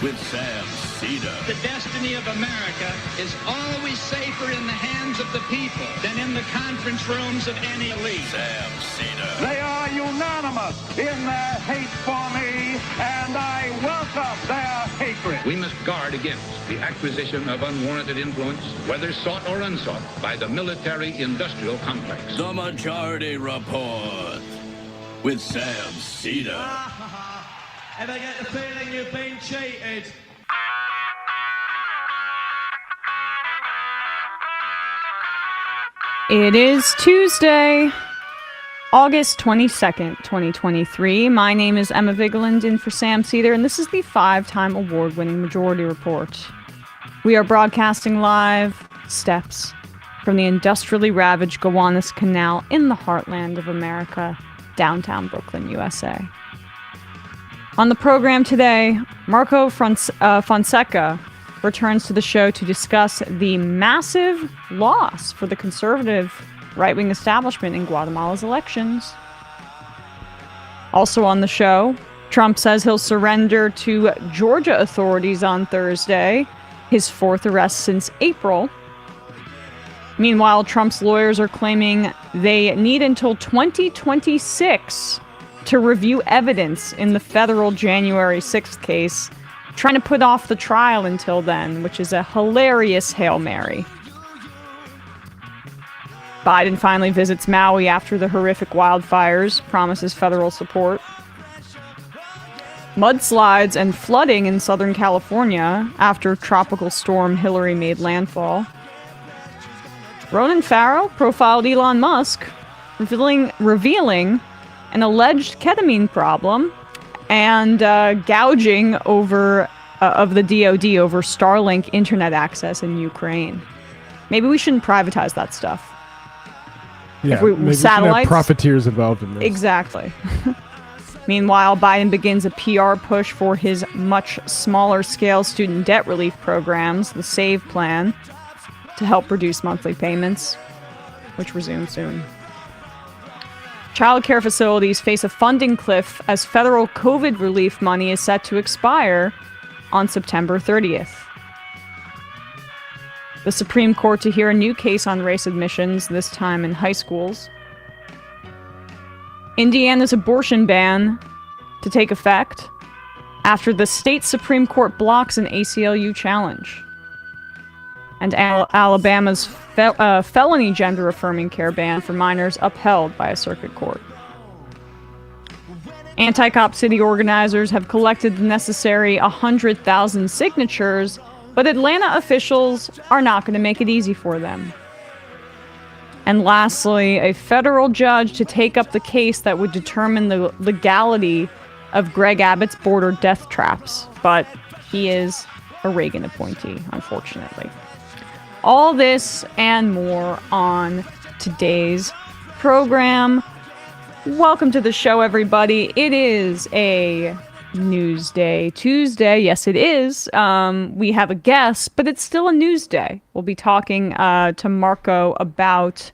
with Sam Seder. The destiny of America is always safer in the hands of the people than in the conference rooms of any elite. Sam Seder. They are unanimous in their hate for me, and I welcome their hatred. We must guard against the acquisition of unwarranted influence, whether sought or unsought, by the military-industrial complex. The Majority Report with Sam Seder. Ever get the feeling you've been cheated? It is Tuesday, August 22nd, 2023. My name is Emma Vigeland in for Sam Seder, and this is the 5-time award-winning Majority Report. We are broadcasting live steps from the industrially ravaged Gowanus Canal in the heartland of America, downtown Brooklyn, USA. On the program today, Marco Fonseca returns to the show to discuss the massive loss for the conservative right-wing establishment in Guatemala's elections. Also on the show, Trump says he'll surrender to Georgia authorities on Thursday, his 4th arrest since April. Meanwhile, Trump's lawyers are claiming they need until 2026 to review evidence in the federal January 6th case, trying to put off the trial until then, which is a hilarious Hail Mary. Biden finally visits Maui after the horrific wildfires, promises federal support. Mudslides and flooding in Southern California after Tropical Storm Hillary made landfall. Ronan Farrow profiled Elon Musk, revealing an alleged ketamine problem and gouging of the DoD over Starlink internet access in Ukraine. Maybe we shouldn't privatize that stuff. Yeah, maybe satellites, we shouldn't have profiteers involved in this. Exactly. Meanwhile, Biden begins a PR push for his much smaller scale student debt relief programs, the SAVE plan, to help reduce monthly payments, which resume soon. Child care facilities face a funding cliff as federal COVID relief money is set to expire on September 30th. The Supreme Court to hear a new case on race admissions, this time in high schools. Indiana's abortion ban to take effect after the state Supreme Court blocks an ACLU challenge. And Alabama's felony gender-affirming care ban for minors upheld by a circuit court. Anti-Cop City organizers have collected the necessary 100,000 signatures, but Atlanta officials are not going to make it easy for them. And lastly, a federal judge to take up the case that would determine the legality of Greg Abbott's border death traps, but he is a Reagan appointee, unfortunately. All this and more on today's program. Welcome to the show, everybody. It is a news day Tuesday. Yes, it is. We have a guest, but it's still a news day. We'll be talking to Marco about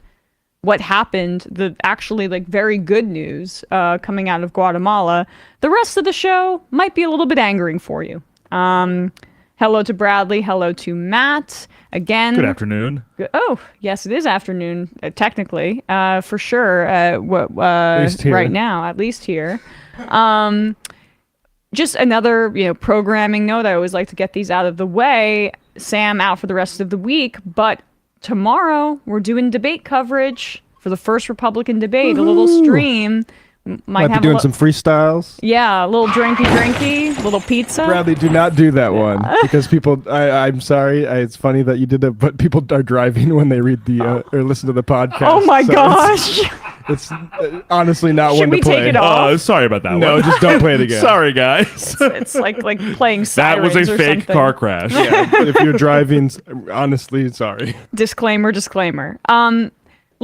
what happened, the actually very good news coming out of Guatemala. The rest of the show might be a little bit angering for you. Hello to Bradley. Hello to Matt. Again. Good afternoon. Oh, yes, it is afternoon, technically, for sure. Right now, at least here. Just another, programming note. I always like to get these out of the way. Sam out for the rest of the week, but tomorrow we're doing debate coverage for the first Republican debate. Woo-hoo. A little stream. Might be doing some freestyles. Yeah, a little drinky, little pizza. Bradley, do not do that one because people. I'm sorry. It's funny that you did it, but people are driving when they read the or listen to the podcast. Oh my gosh! It's honestly not one to play. Should we take it off? Sorry about that. No, just don't play it again. Sorry, guys. It's like playing sirens. That was a fake something. car crash. Yeah, but if you're driving, honestly, sorry. Disclaimer.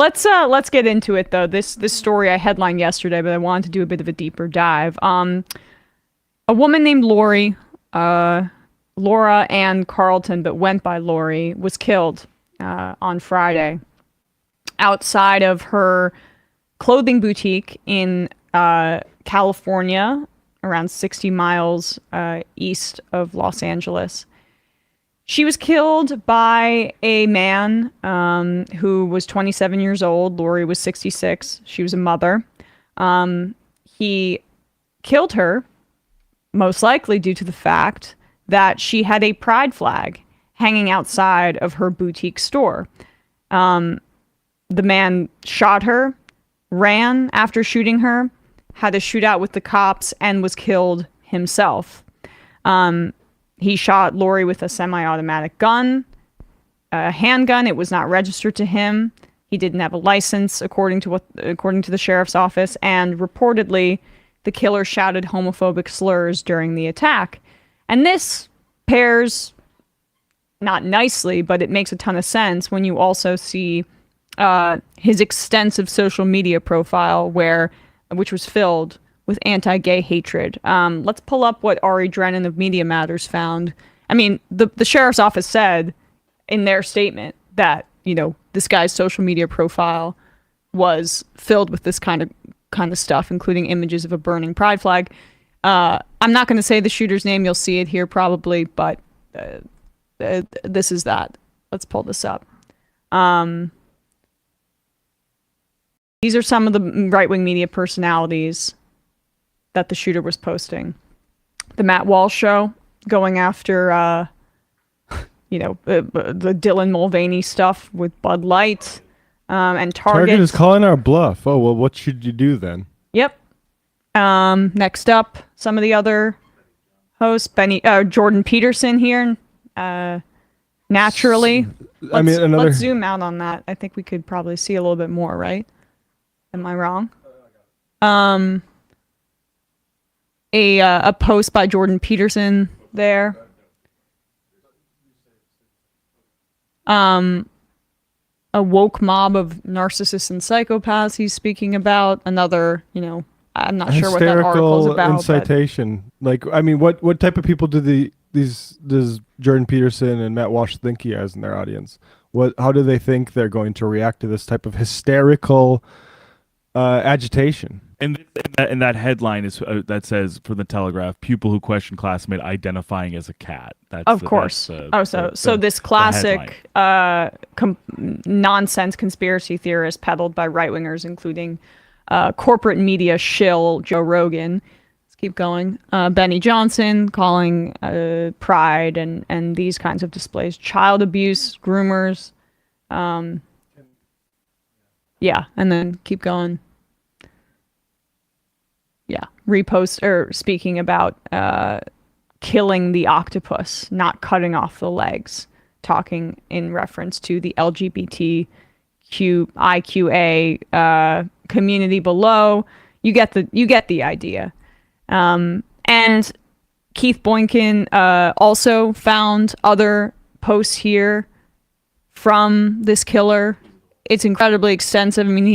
Let's get into it though. This story I headlined yesterday, but I wanted to do a bit of a deeper dive. A woman named Lori, Laura Ann Carlton, but went by Lori, was killed on Friday outside of her clothing boutique in California, around 60 miles east of Los Angeles. She was killed by a man who was 27 years old. Lori was 66. She was a mother. He killed her, most likely due to the fact that she had a pride flag hanging outside of her boutique store. The man shot her, ran after shooting her, had a shootout with the cops, and was killed himself. He shot Lori with a semi-automatic gun, a handgun. It was not registered to him. He didn't have a license, according to the sheriff's office, and reportedly, the killer shouted homophobic slurs during the attack. And this pairs, not nicely, but it makes a ton of sense when you also see his extensive social media profile, which was filled with anti-gay hatred. Let's pull up what Ari Drennan of Media Matters found. I mean, the sheriff's office said in their statement that, this guy's social media profile was filled with this kind of stuff, including images of a burning pride flag. I'm not going to say the shooter's name. You'll see it here probably, but this is that. Let's pull this up. These are some of the right-wing media personalities that the shooter was posting. The Matt Walsh Show, going after, the Dylan Mulvaney stuff with Bud Light, and Target is calling our bluff. Oh, well, what should you do then? Yep. Next up, some of the other hosts, Jordan Peterson here, naturally. Let's zoom out on that. I think we could probably see a little bit more, right? Am I wrong? A post by Jordan Peterson there. A woke mob of narcissists and psychopaths he's speaking about. Another, I'm not sure what that article's about. Incitation. What type of people does Jordan Peterson and Matt Walsh think he has in their audience? How do they think they're going to react to this type of hysterical agitation? And that headline is that says for the Telegraph, pupil who questioned classmate identifying as a cat. So this classic nonsense conspiracy theorist peddled by right wingers, including corporate media shill Joe Rogan. Let's keep going. Benny Johnson calling pride and these kinds of displays child abuse, groomers. And then keep going. Yeah, repost or speaking about killing the octopus, not cutting off the legs, talking in reference to the LGBTQIA community below. You get the idea. And Keith Boykin also found other posts here from this killer. It's incredibly extensive. I mean,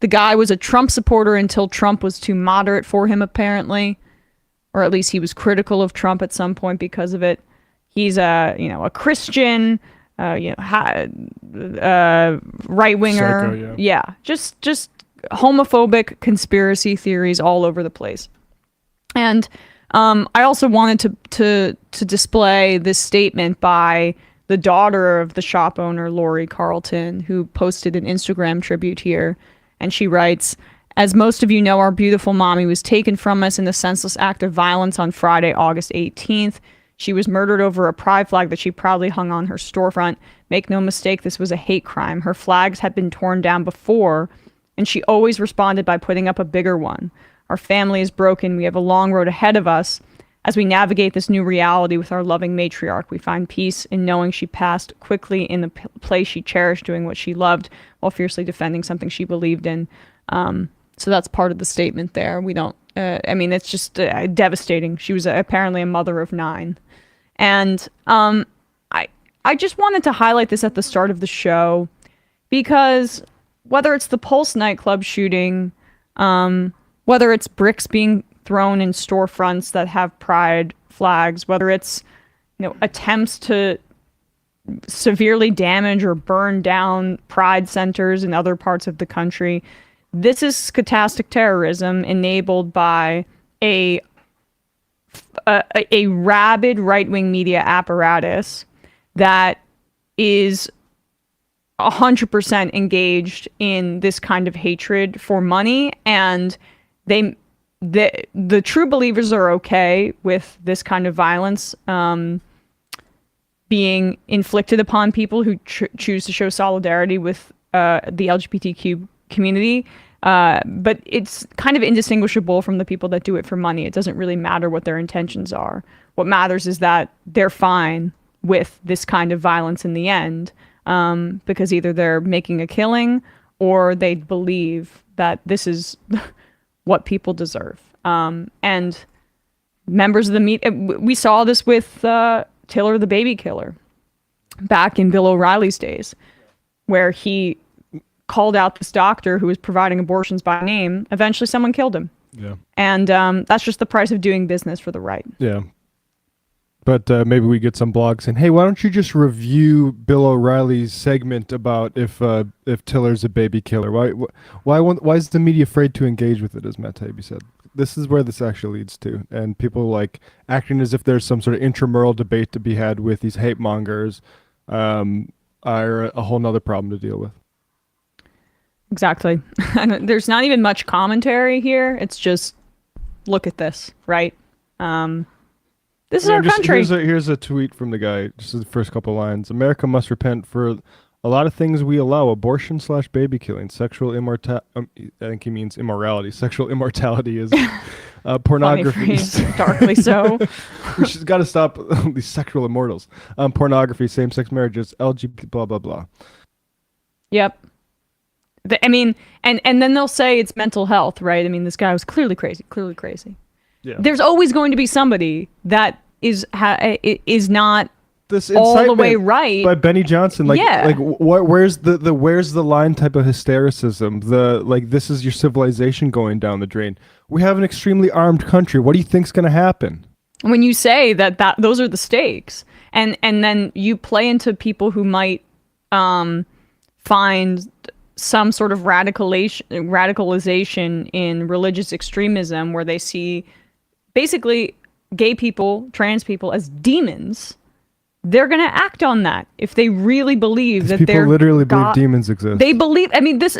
the guy was a Trump supporter until Trump was too moderate for him, apparently. Or at least he was critical of Trump at some point because of it. He's a Christian, right-winger. Psycho, yeah. Just homophobic conspiracy theories all over the place. And I also wanted to display this statement by the daughter of the shop owner, Lori Carlton, who posted an Instagram tribute here. And she writes, "As most of you know, our beautiful mommy was taken from us in a senseless act of violence on Friday, August 18th. She was murdered over a pride flag that she proudly hung on her storefront. Make no mistake, this was a hate crime. Her flags had been torn down before, and she always responded by putting up a bigger one. Our family is broken. We have a long road ahead of us. As we navigate this new reality with our loving matriarch, we find peace in knowing she passed quickly in the place she cherished, doing what she loved while fiercely defending something she believed in." So that's part of the statement there. We don't, it's just devastating. She was apparently a mother of 9. And I just wanted to highlight this at the start of the show because whether it's the Pulse nightclub shooting, whether it's bricks being thrown in storefronts that have pride flags, whether it's attempts to severely damage or burn down pride centers in other parts of the country, this is stochastic terrorism enabled by a a rabid right-wing media apparatus that is 100% engaged in this kind of hatred for money, and the true believers are okay with this kind of violence being inflicted upon people who choose to show solidarity with the LGBTQ community. But it's kind of indistinguishable from the people that do it for money. It doesn't really matter what their intentions are. What matters is that they're fine with this kind of violence in the end, because either they're making a killing or they believe that this is what people deserve. And members of the media, we saw this with Tiller the baby killer back in Bill O'Reilly's days, where he called out this doctor who was providing abortions by name. Eventually someone killed him. Yeah. And that's just the price of doing business for the right. Yeah. But maybe we get some blogs saying, hey, why don't you just review Bill O'Reilly's segment about if Tiller's a baby killer? Why is the media afraid to engage with it, as Matt Taibbi said? This is where this actually leads to. And people like acting as if there's some sort of intramural debate to be had with these hate mongers are a whole nother problem to deal with. Exactly. And there's not even much commentary here. It's just, look at this, right? This is our country. Here's a tweet from the guy. Just the first couple lines. America must repent for a lot of things we allow: abortion/baby killing, sexual immortality. I think he means immorality. Sexual immortality is pornography. Darkly so. We just got to stop these sexual immortals. Pornography, same-sex marriages, LGBT, blah blah blah. Yep. I mean, and then they'll say it's mental health, right? I mean, this guy was clearly crazy. Yeah. There's always going to be somebody that is not this all the way right. By Benny Johnson, where's the line type of hystericism? This is your civilization going down the drain. We have an extremely armed country. What do you think's going to happen? When you say that those are the stakes, and then you play into people who might find some sort of radicalization in religious extremism, where they see basically gay people, trans people as demons, they're going to act on that if they really believe that people literally believe demons exist. They believe, I mean, this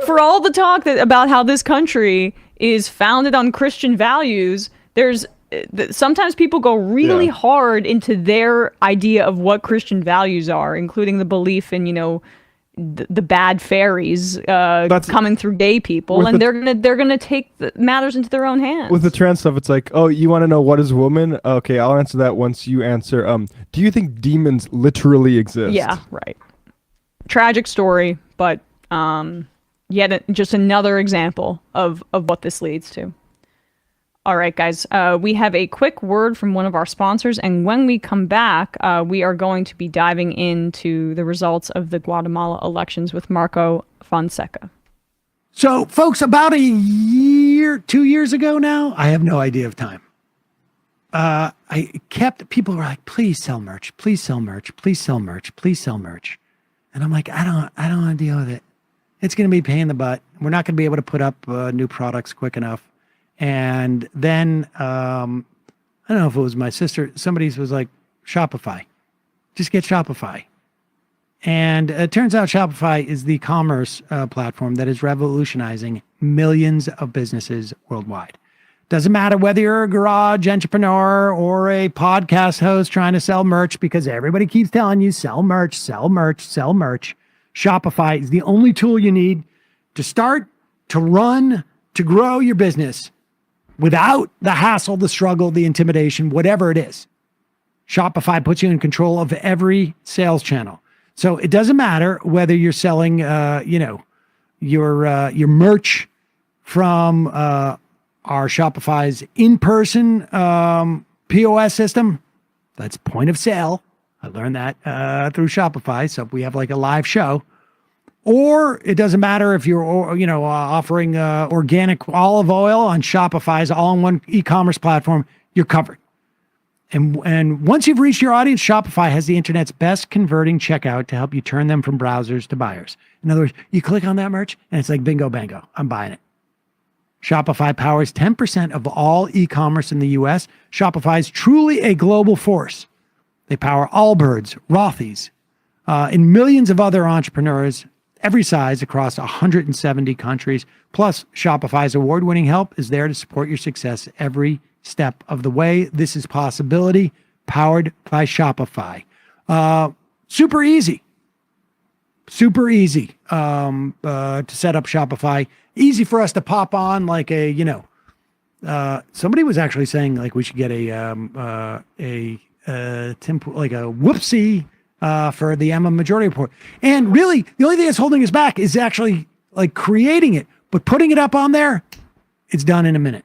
for all the talk about how this country is founded on Christian values, there's sometimes people go really hard into their idea of what Christian values are, including the belief in, the bad fairies coming through gay people, and they're gonna take the matters into their own hands. With the trans stuff, it's like, oh, you want to know what is woman? Okay, I'll answer that once you answer. Do you think demons literally exist? Yeah, right. Tragic story, but yet just another example of what this leads to. All right, guys, we have a quick word from one of our sponsors, and when we come back, we are going to be diving into the results of the Guatemala elections with Marco Fonseca. So, folks, about 2 years ago now, I have no idea of time. People were like, please sell merch, please sell merch, please sell merch, please sell merch. And I'm like, I don't want to deal with it. It's going to be a pain in the butt. We're not going to be able to put up new products quick enough. And then, I don't know if it was my sister, somebody was like, Shopify, just get Shopify. And it turns out Shopify is the commerce platform that is revolutionizing millions of businesses worldwide. Doesn't matter whether you're a garage entrepreneur or a podcast host trying to sell merch, because everybody keeps telling you, sell merch, sell merch, sell merch. Shopify is the only tool you need to start, to run, to grow your business without the hassle, the struggle, the intimidation, whatever it is. Shopify puts you in control of every sales channel. So it doesn't matter whether you're selling, your merch from our Shopify's in-person POS system. That's point of sale. I learned that through Shopify. So if we have like a live show, or it doesn't matter if you're, offering organic olive oil on Shopify's all-in-one e-commerce platform, you're covered. And once you've reached your audience, Shopify has the internet's best converting checkout to help you turn them from browsers to buyers. In other words, you click on that merch and it's like bingo, bango, I'm buying it. Shopify powers 10% of all e-commerce in the US. Shopify is truly a global force. They power Allbirds, Rothy's, and millions of other entrepreneurs, every size across 170 countries. Plus, Shopify's award-winning help is there to support your success every step of the way. This is Possibility, powered by Shopify. Super easy. Super easy to set up Shopify. Easy for us to pop on like a, somebody was actually saying like we should get a whoopsie for the Emma Majority Report. And really, the only thing that's holding us back is actually like creating it, but putting it up on there, it's done in a minute.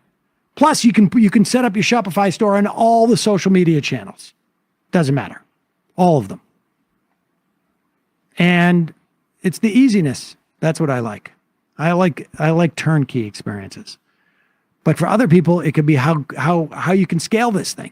Plus, you can set up your Shopify store on all the social media channels. Doesn't matter. All of them. And it's the easiness. That's what I like. I like turnkey experiences. But for other people, it could be how you can scale this thing.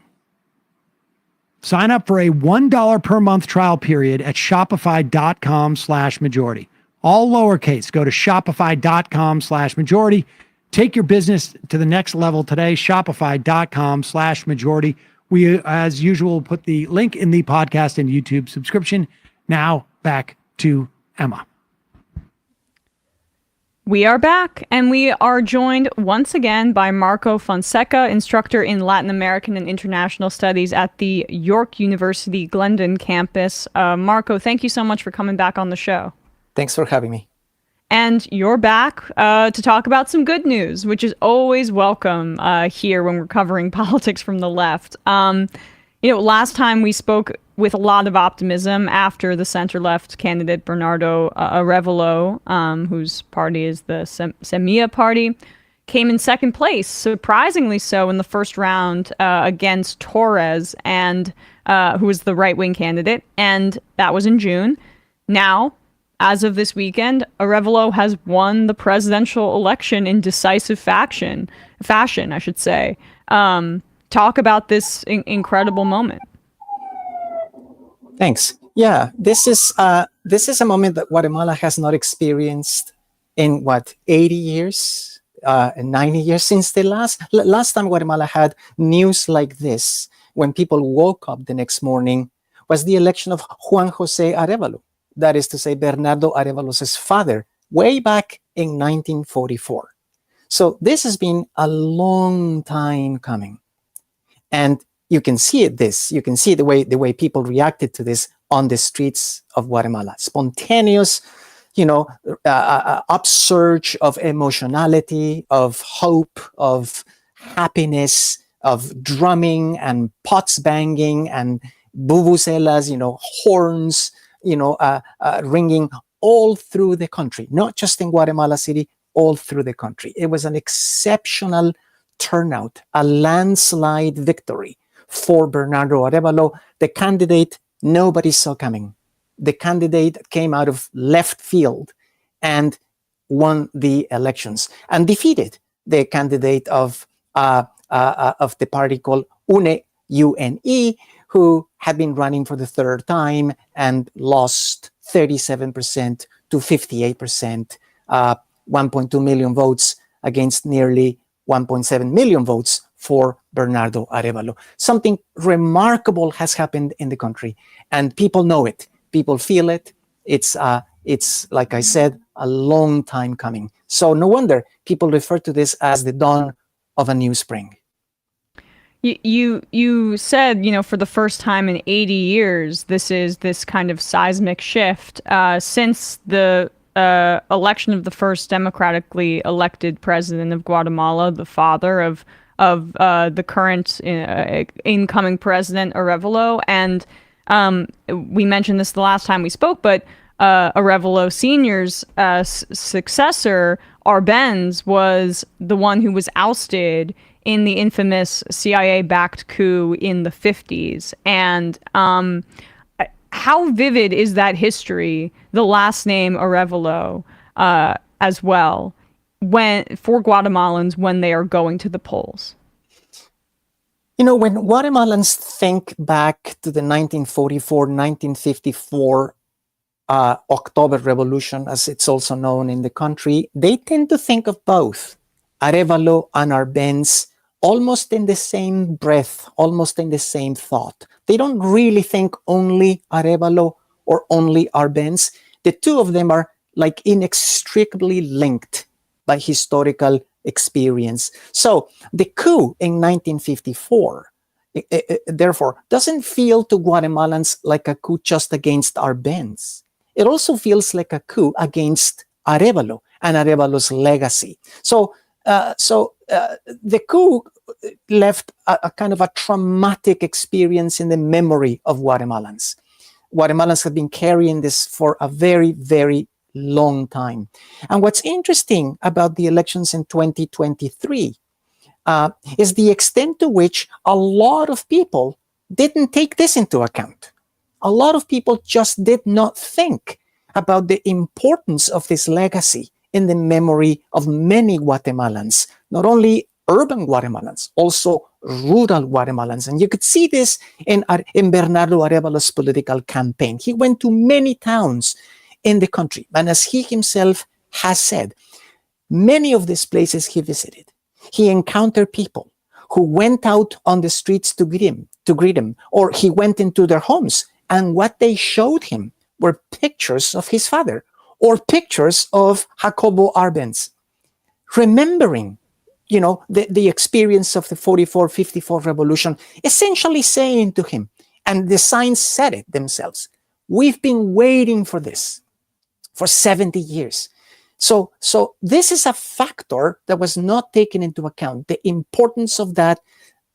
Sign up for a $1 per month trial period at shopify.com/majority. All lowercase. Go to shopify.com/majority. Take your business to the next level today. Shopify.com/majority. We, as usual, put the link in the podcast and YouTube subscription. Now back to Emma. We are back, and we are joined once again by Marco Fonseca, instructor in Latin American and International Studies at the York University Glendon campus. Marco, thank you so much for coming back on the show. Thanks for having me. And you're back to talk about some good news, which is always welcome here when we're covering politics from the left. Last time we spoke with a lot of optimism after the center-left candidate Bernardo Arevalo, whose party is the Semilla party, came in second place, surprisingly so, in the first round against Torres, and who was the right-wing candidate, and that was in June. Now, as of this weekend, Arevalo has won the presidential election in decisive fashion, I should say. Talk about this incredible moment. Thanks. Yeah, this is a moment that Guatemala has not experienced in 80 years, 90 years since the last time Guatemala had news like this, when people woke up the next morning, was the election of Juan José Arevalo. That is to say, Bernardo Arevalo's father, way back in 1944. So this has been a long time coming. And you can see you can see the way people reacted to this on the streets of Guatemala. Spontaneous, upsurge of emotionality, of hope, of happiness, of drumming and pots banging and bubucelas, horns, ringing all through the country, not just in Guatemala City, all through the country. It was an exceptional turnout, a landslide victory for Bernardo Arevalo, the candidate nobody saw coming. The candidate came out of left field and won the elections and defeated the candidate of the party called UNE, UNE, who had been running for the third time and lost 37% to 58%, 1.2 million votes against nearly 1.7 million votes for Bernardo Arevalo. Something remarkable has happened in the country, and people know it. People feel it. It's like I said, a long time coming. So no wonder people refer to this as the dawn of a new spring. You said, for the first time in 80 years, this is this kind of seismic shift since the election of the first democratically elected president of Guatemala, the father of the current incoming president Arevalo. And we mentioned this the last time we spoke, but Arevalo Sr.'s successor, Arbenz, was the one who was ousted in the infamous CIA-backed coup in the 50s. And how vivid is that history, the last name Arevalo, as well, for Guatemalans when they are going to the polls? When Guatemalans think back to the 1944-1954 October Revolution, as it's also known in the country, they tend to think of both Arevalo and Arbenz almost in the same breath, almost in the same thought. They don't really think only Arevalo or only Arbenz. The two of them are like inextricably linked by historical experience. So the coup in 1954, therefore, doesn't feel to Guatemalans like a coup just against Arbenz. It also feels like a coup against Arevalo and Arevalo's legacy. So the coup left a kind of a traumatic experience in the memory of Guatemalans. Guatemalans have been carrying this for a very, very long time. And what's interesting about the elections in 2023 is the extent to which a lot of people didn't take this into account. A lot of people just did not think about the importance of this legacy in the memory of many Guatemalans, not only urban Guatemalans, also rural Guatemalans. And you could see this in Bernardo Arevalo's political campaign. He went to many towns in the country. And as he himself has said, many of these places he visited, he encountered people who went out on the streets to greet him, or he went into their homes. And what they showed him were pictures of his father or pictures of Jacobo Arbenz, remembering, the experience of the 44-54 revolution, essentially saying to him, and the signs said it themselves, we've been waiting for this for 70 years. So this is a factor that was not taken into account, the importance of that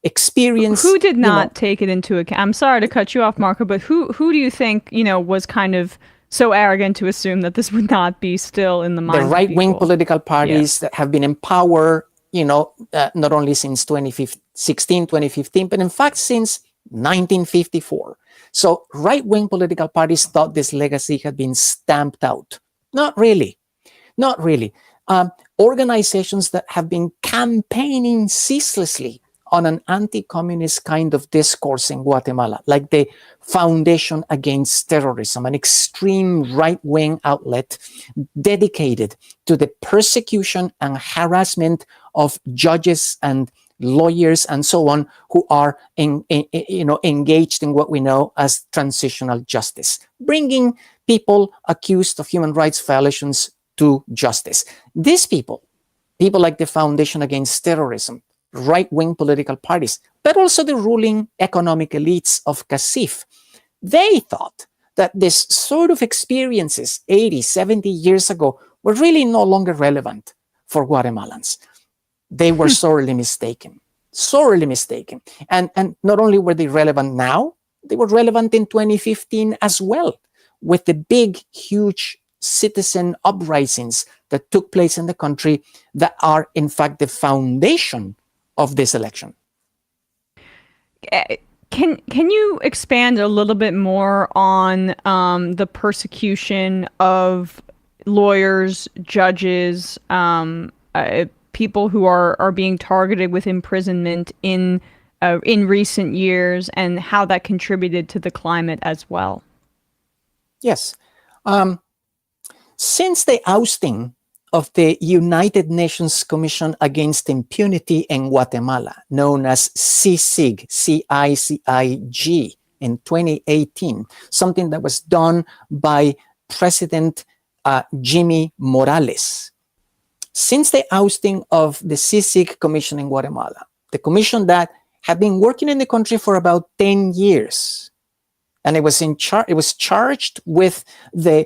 experience. Who did not take it into account? I'm sorry to cut you off, Marco, but who do you think, was kind of so arrogant to assume that this would not be still in the mind of the right-wing people? Political parties that have been in power, not only since 2015, but in fact since 1954. So right-wing political parties thought this legacy had been stamped out. Not really. Organizations that have been campaigning ceaselessly on an anti-communist kind of discourse in Guatemala, like the Foundation Against Terrorism, an extreme right-wing outlet dedicated to the persecution and harassment of judges and lawyers and so on who are engaged in what we know as transitional justice, bringing people accused of human rights violations to justice. These people like the Foundation Against Terrorism, right-wing political parties, but also the ruling economic elites of CACIF, they thought that this sort of experiences 80, 70 years ago were really no longer relevant for Guatemalans. They were sorely mistaken. And not only were they relevant now, they were relevant in 2015 as well, with the big, huge citizen uprisings that took place in the country that are, in fact, the foundation of this election. Can you expand a little bit more on the persecution of lawyers, judges, people who are being targeted with imprisonment in recent years, and how that contributed to the climate as well? Yes. Since the ousting of the United Nations Commission Against Impunity in Guatemala, known as CICIG, CICIG, in 2018, something that was done by President Jimmy Morales. Since the ousting of the CICIG Commission in Guatemala, the commission that had been working in the country for about 10 years, and it was charged with the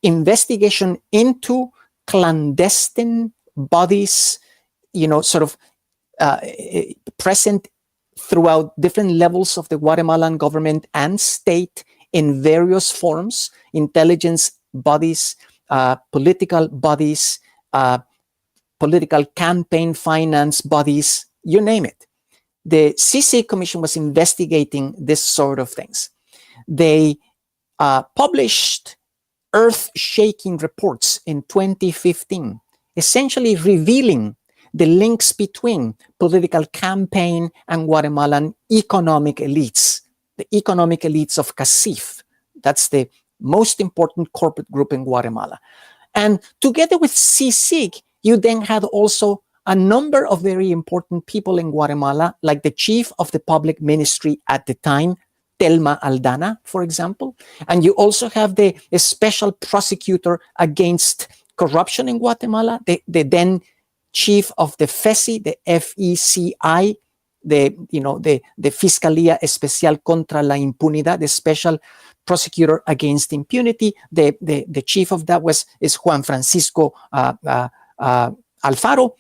investigation into clandestine bodies, present throughout different levels of the Guatemalan government and state in various forms, intelligence bodies, political bodies, political campaign finance bodies, you name it. The CICIG Commission was investigating this sort of things. They published earth-shaking reports in 2015, essentially revealing the links between political campaign and Guatemalan economic elites, the economic elites of CACIF. That's the most important corporate group in Guatemala. And together with CICIG, you then had also a number of very important people in Guatemala, like the chief of the public ministry at the time, Telma Aldana, for example. And you also have the special prosecutor against corruption in Guatemala, the then chief of the FECI, the FECI, the Fiscalía Especial contra la Impunidad, the special prosecutor against impunity. The chief of that is Juan Francisco Alfaro.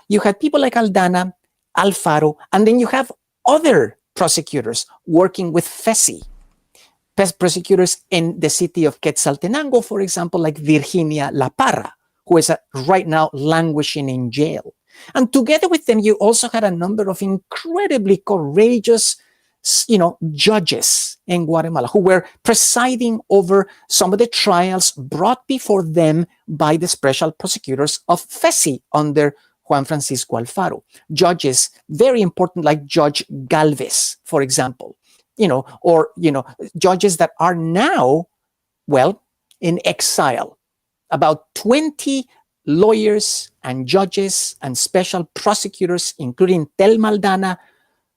You had people like Aldana, Alfaro, and then you have other prosecutors working with FECI. Prosecutors in the city of Quetzaltenango, for example, like Virginia La Parra, who is right now languishing in jail. And together with them, you also had a number of incredibly courageous, judges in Guatemala who were presiding over some of the trials brought before them by the special prosecutors of FECI under Juan Francisco Alfaro. Judges, very important, like Judge Galvez, for example, judges that are now, in exile. About 20 lawyers and judges and special prosecutors, including Telma Aldana,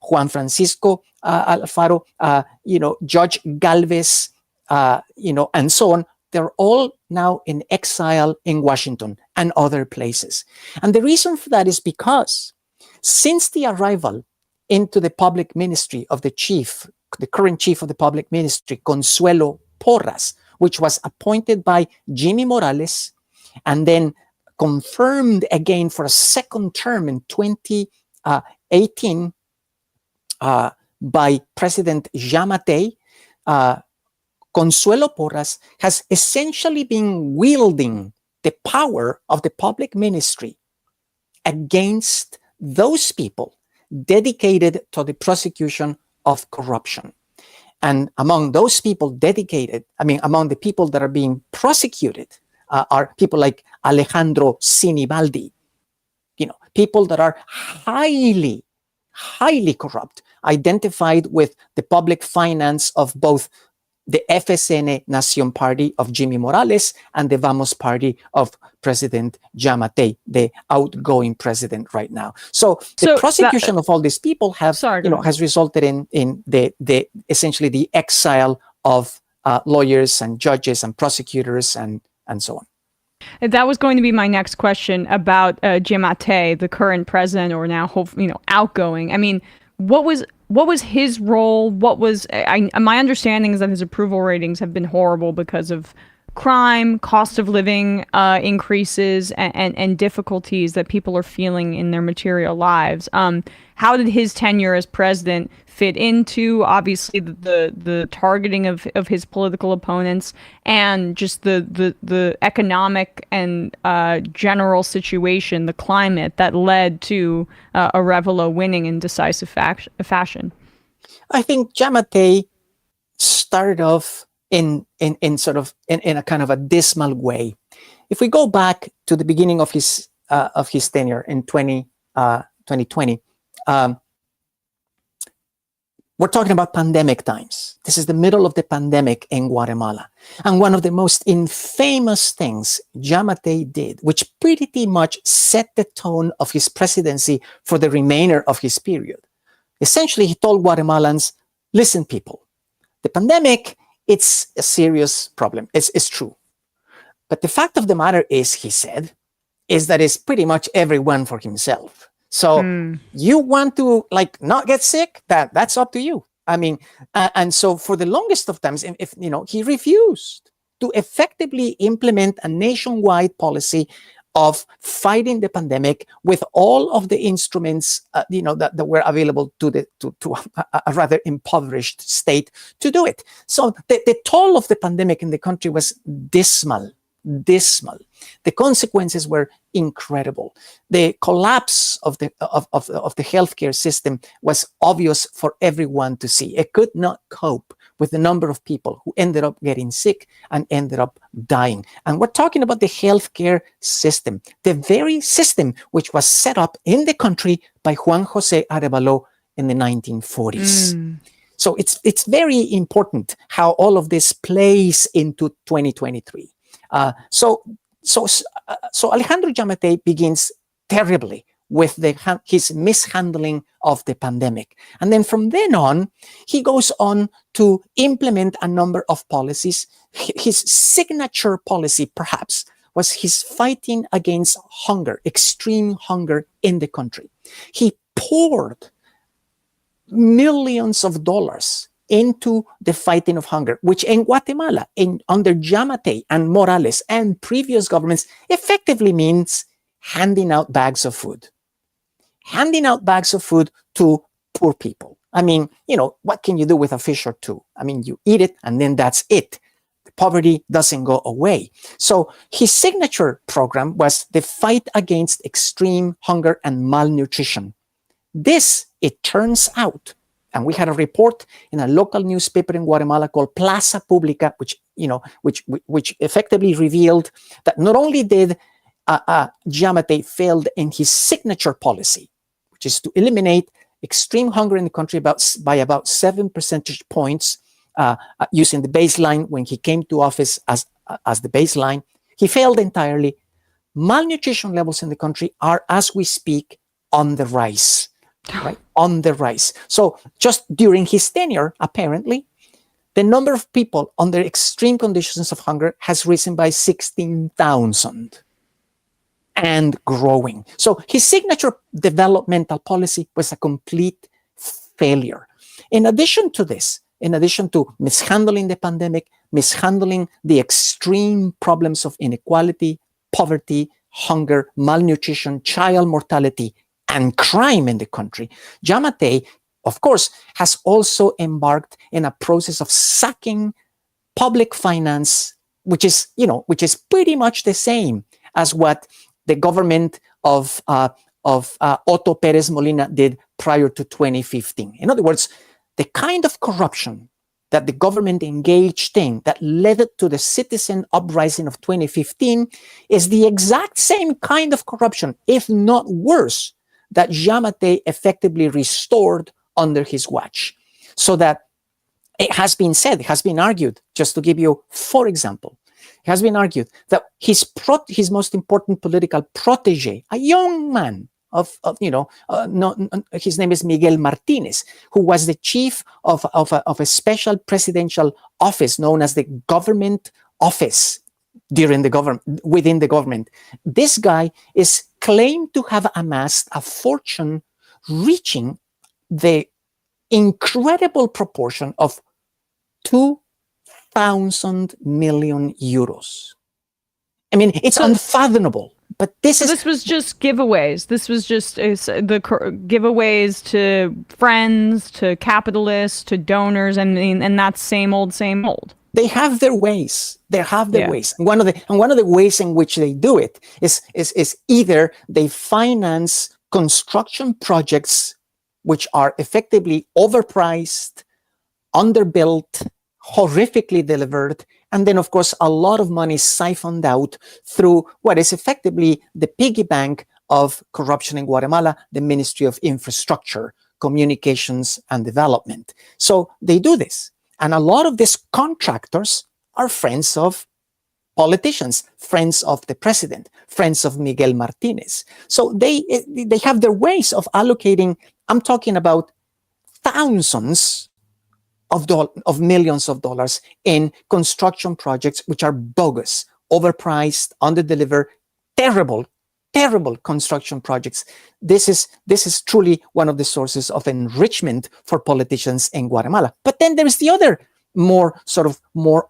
Juan Francisco Alfaro, Judge Galvez, and so on. They're all now in exile in Washington and other places. And the reason for that is because since the arrival into the public ministry of the current chief of the public ministry, Consuelo Porras, which was appointed by Jimmy Morales and then confirmed again for a second term in 2018 by President Giammattei, Consuelo Porras has essentially been wielding the power of the public ministry against those people dedicated to the prosecution of corruption. And among those people among the people that are being prosecuted are people like Alejandro Sinibaldi, people that are highly, highly corrupt, identified with the public finance of both the FSN Nación Party of Jimmy Morales and the Vamos Party of President Giammattei, the outgoing president right now. So the prosecution of all these people has resulted in the essentially the exile of lawyers and judges and prosecutors and so on. That was going to be my next question about Giammattei, the current president, or now outgoing. I mean, what was his role? My understanding is that his approval ratings have been horrible because of crime, cost of living increases, and difficulties that people are feeling in their material lives. How did his tenure as president fit into, obviously, the targeting of his political opponents and just the economic and general situation, the climate that led to Arevalo winning in decisive fashion? I think Giammattei started off in a kind of a dismal way. If we go back to the beginning of his tenure in 2020, we're talking about pandemic times. This is the middle of the pandemic in Guatemala. And one of the most infamous things Giammattei did, which pretty much set the tone of his presidency for the remainder of his period. Essentially, he told Guatemalans, listen, people, the pandemic, it's a serious problem. It's true. But the fact of the matter is, he said, is that it's pretty much everyone for himself. So you want to not get sick? That's up to you. I mean, and so for the longest of times, he refused to effectively implement a nationwide policy of fighting the pandemic with all of the instruments, that were available to a rather impoverished state to do it. So the toll of the pandemic in the country was dismal. The consequences were incredible. The collapse of the healthcare system was obvious for everyone to see. It could not cope with the number of people who ended up getting sick and ended up dying. And we're talking about the healthcare system, the very system which was set up in the country by Juan José Arevalo in the 1940s. So it's very important how all of this plays into 2023. So Alejandro Giammattei begins terribly with his mishandling of the pandemic. And then from then on, he goes on to implement a number of policies. His signature policy, perhaps, was his fighting against hunger, extreme hunger in the country. He poured millions of dollars into the fighting of hunger, which in Guatemala, under Giammattei and Morales and previous governments, effectively means handing out bags of food. Handing out bags of food to poor people. I mean, what can you do with a fish or two? I mean, you eat it and then that's it. The poverty doesn't go away. So his signature program was the fight against extreme hunger and malnutrition. This, it turns out, and we had a report in a local newspaper in Guatemala called Plaza Pública, which effectively revealed that not only did Giammattei failed in his signature policy, which is to eliminate extreme hunger in the country by about 7 percentage points, using the baseline when he came to office as the baseline. He failed entirely. Malnutrition levels in the country are, as we speak, on the rise. Right? On the rise. So just during his tenure, apparently, the number of people under extreme conditions of hunger has risen by 16,000 and growing. So his signature developmental policy was a complete failure. In addition to this, in addition to mishandling the pandemic, mishandling the extreme problems of inequality, poverty, hunger, malnutrition, child mortality, and crime in the country, Giammattei, of course, has also embarked in a process of sucking public finance, which is pretty much the same as what the government of Otto Pérez Molina did prior to 2015. In other words, the kind of corruption that the government engaged in that led to the citizen uprising of 2015 is the exact same kind of corruption, if not worse, that Giammattei effectively restored under his watch. So that it has been said, it has been argued, just to give you 4 examples, it has been argued that his most important political protege, a young man his name is Miguel Martinez, who was the chief of a special presidential office known as the government office within the government. This guy is claimed to have amassed a fortune reaching the incredible proportion of 2,000 million euros. I mean, it's unfathomable. But this was just giveaways. This was just the giveaways to friends, to capitalists, to donors, and that's same old. They have their ways. They have their ways. And one of the ways in which they do it is either they finance construction projects which are effectively overpriced, underbuilt, horrifically delivered, and then, of course, a lot of money siphoned out through what is effectively the piggy bank of corruption in Guatemala, the Ministry of Infrastructure, Communications, and Development. So they do this. And a lot of these contractors are friends of politicians, friends of the president, friends of Miguel Martinez. So they have their ways of allocating, I'm talking about thousands of millions of dollars in construction projects which are bogus, overpriced, underdelivered, terrible construction projects. This is truly one of the sources of enrichment for politicians in Guatemala. But then there is the other more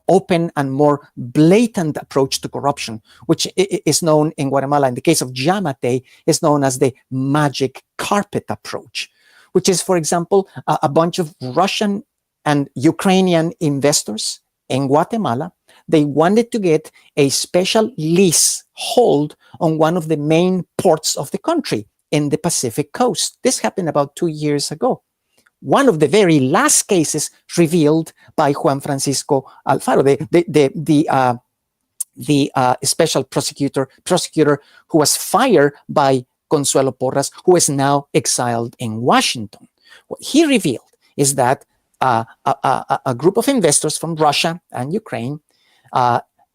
open and more blatant approach to corruption, which is known in Guatemala, in the case of Giammattei, is known as the magic carpet approach, which is, for example, a bunch of Russian and Ukrainian investors in Guatemala. They wanted to get a special leasehold on one of the main ports of the country in the Pacific coast. This happened about 2 years ago. One of the very last cases revealed by Juan Francisco Alfaro, the special prosecutor who was fired by Consuelo Porras, who is now exiled in Washington. What he revealed is that a group of investors from Russia and Ukraine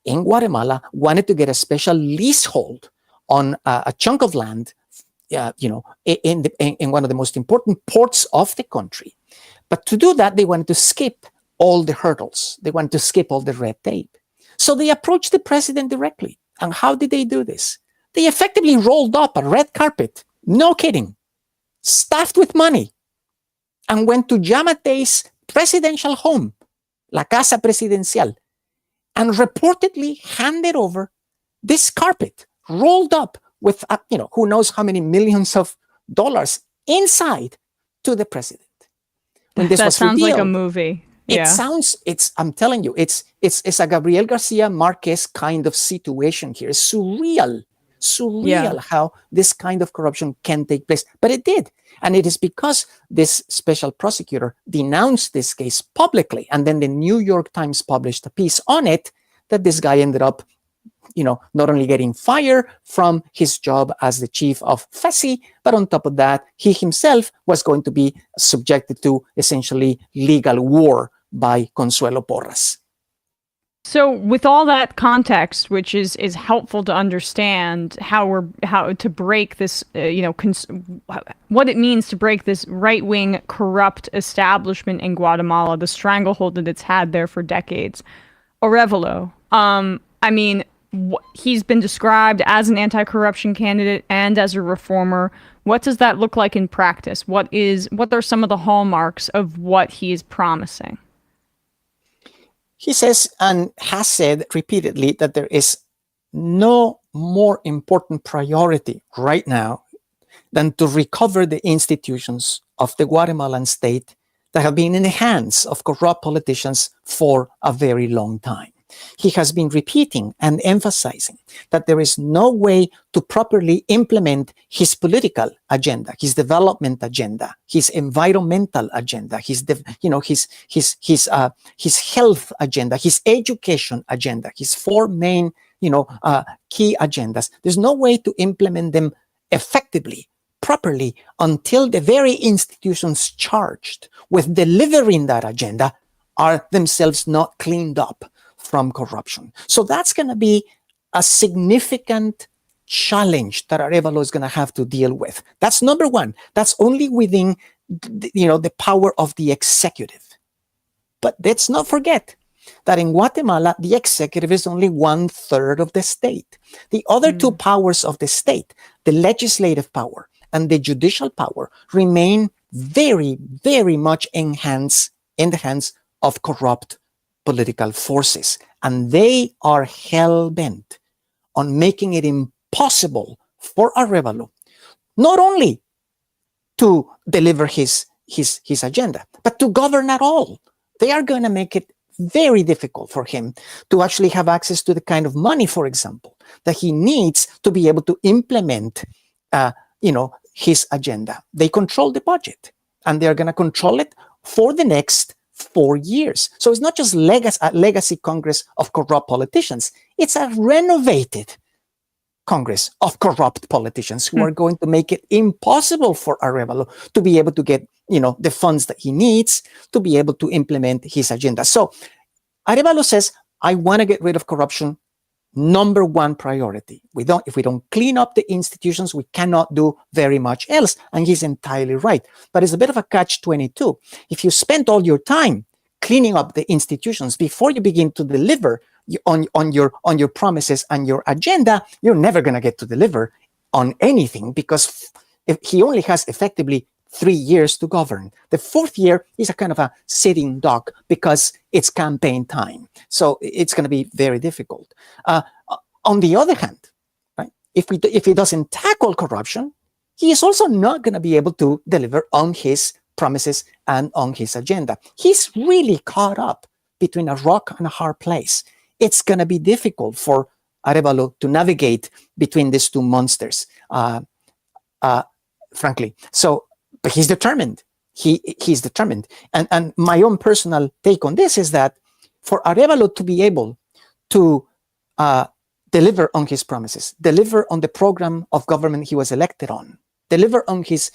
in Guatemala wanted to get a special leasehold on a chunk of land in one of the most important ports of the country. But to do that, they wanted to skip all the hurdles. They wanted to skip all the red tape. So they approached the president directly. And how did they do this? They effectively rolled up a red carpet, no kidding, stuffed with money, and went to Yamatei's presidential home, La Casa Presidencial, and reportedly handed over this carpet rolled up with, who knows how many millions of dollars inside to the president. When this that was sounds revealed, like a movie. Yeah. I'm telling you, it's a Gabriel Garcia Marquez kind of situation here. It's surreal how this kind of corruption can take place. But it did. And it is because this special prosecutor denounced this case publicly, and then the New York Times published a piece on it, that this guy ended up, not only getting fired from his job as the chief of FESI, but on top of that, he himself was going to be subjected to essentially legal war by Consuelo Porras. So with all that context, which is helpful to understand how to break this, what it means to break this right-wing corrupt establishment in Guatemala, the stranglehold that it's had there for decades. Arevalo, he's been described as an anti-corruption candidate and as a reformer. What does that look like in practice? What are some of the hallmarks of what he is promising? He says and has said repeatedly that there is no more important priority right now than to recover the institutions of the Guatemalan state that have been in the hands of corrupt politicians for a very long time. He has been repeating and emphasizing that there is no way to properly implement his political agenda, his development agenda, his environmental agenda, his health agenda, his education agenda, his four main key agendas. There's no way to implement them effectively, properly, until the very institutions charged with delivering that agenda are themselves not cleaned up from corruption. So that's going to be a significant challenge that Arevalo is going to have to deal with. That's number one. That's only within the power of the executive. But let's not forget that in Guatemala, the executive is only 1/3 of the state. The other two powers of the state, the legislative power and the judicial power, remain very, very much in the hands of corrupt political forces, and they are hell-bent on making it impossible for Arevalo not only to deliver his agenda, but to govern at all. They are going to make it very difficult for him to actually have access to the kind of money, for example, that he needs to be able to implement his agenda. They control the budget, and they're going to control it for the next 4 years. So it's not just a legacy Congress of corrupt politicians. It's a renovated Congress of corrupt politicians who are going to make it impossible for Arevalo to be able to get, the funds that he needs to be able to implement his agenda. So Arevalo says, I want to get rid of corruption. Number one priority. If we don't clean up the institutions, we cannot do very much else. And he's entirely right. But it's a bit of a catch-22. If you spend all your time cleaning up the institutions before you begin to deliver on your promises and your agenda, you're never going to get to deliver on anything, because if he only has effectively 3 years to govern. The 4th year is a kind of a sitting duck because it's campaign time. So it's going to be very difficult. On the other hand, right, if he doesn't tackle corruption, he is also not going to be able to deliver on his promises and on his agenda. He's really caught up between a rock and a hard place. It's going to be difficult for Arevalo to navigate between these two monsters, frankly. But he's determined. He's determined. And my own personal take on this is that for Arevalo to be able to deliver on his promises, deliver on the program of government he was elected on, deliver on his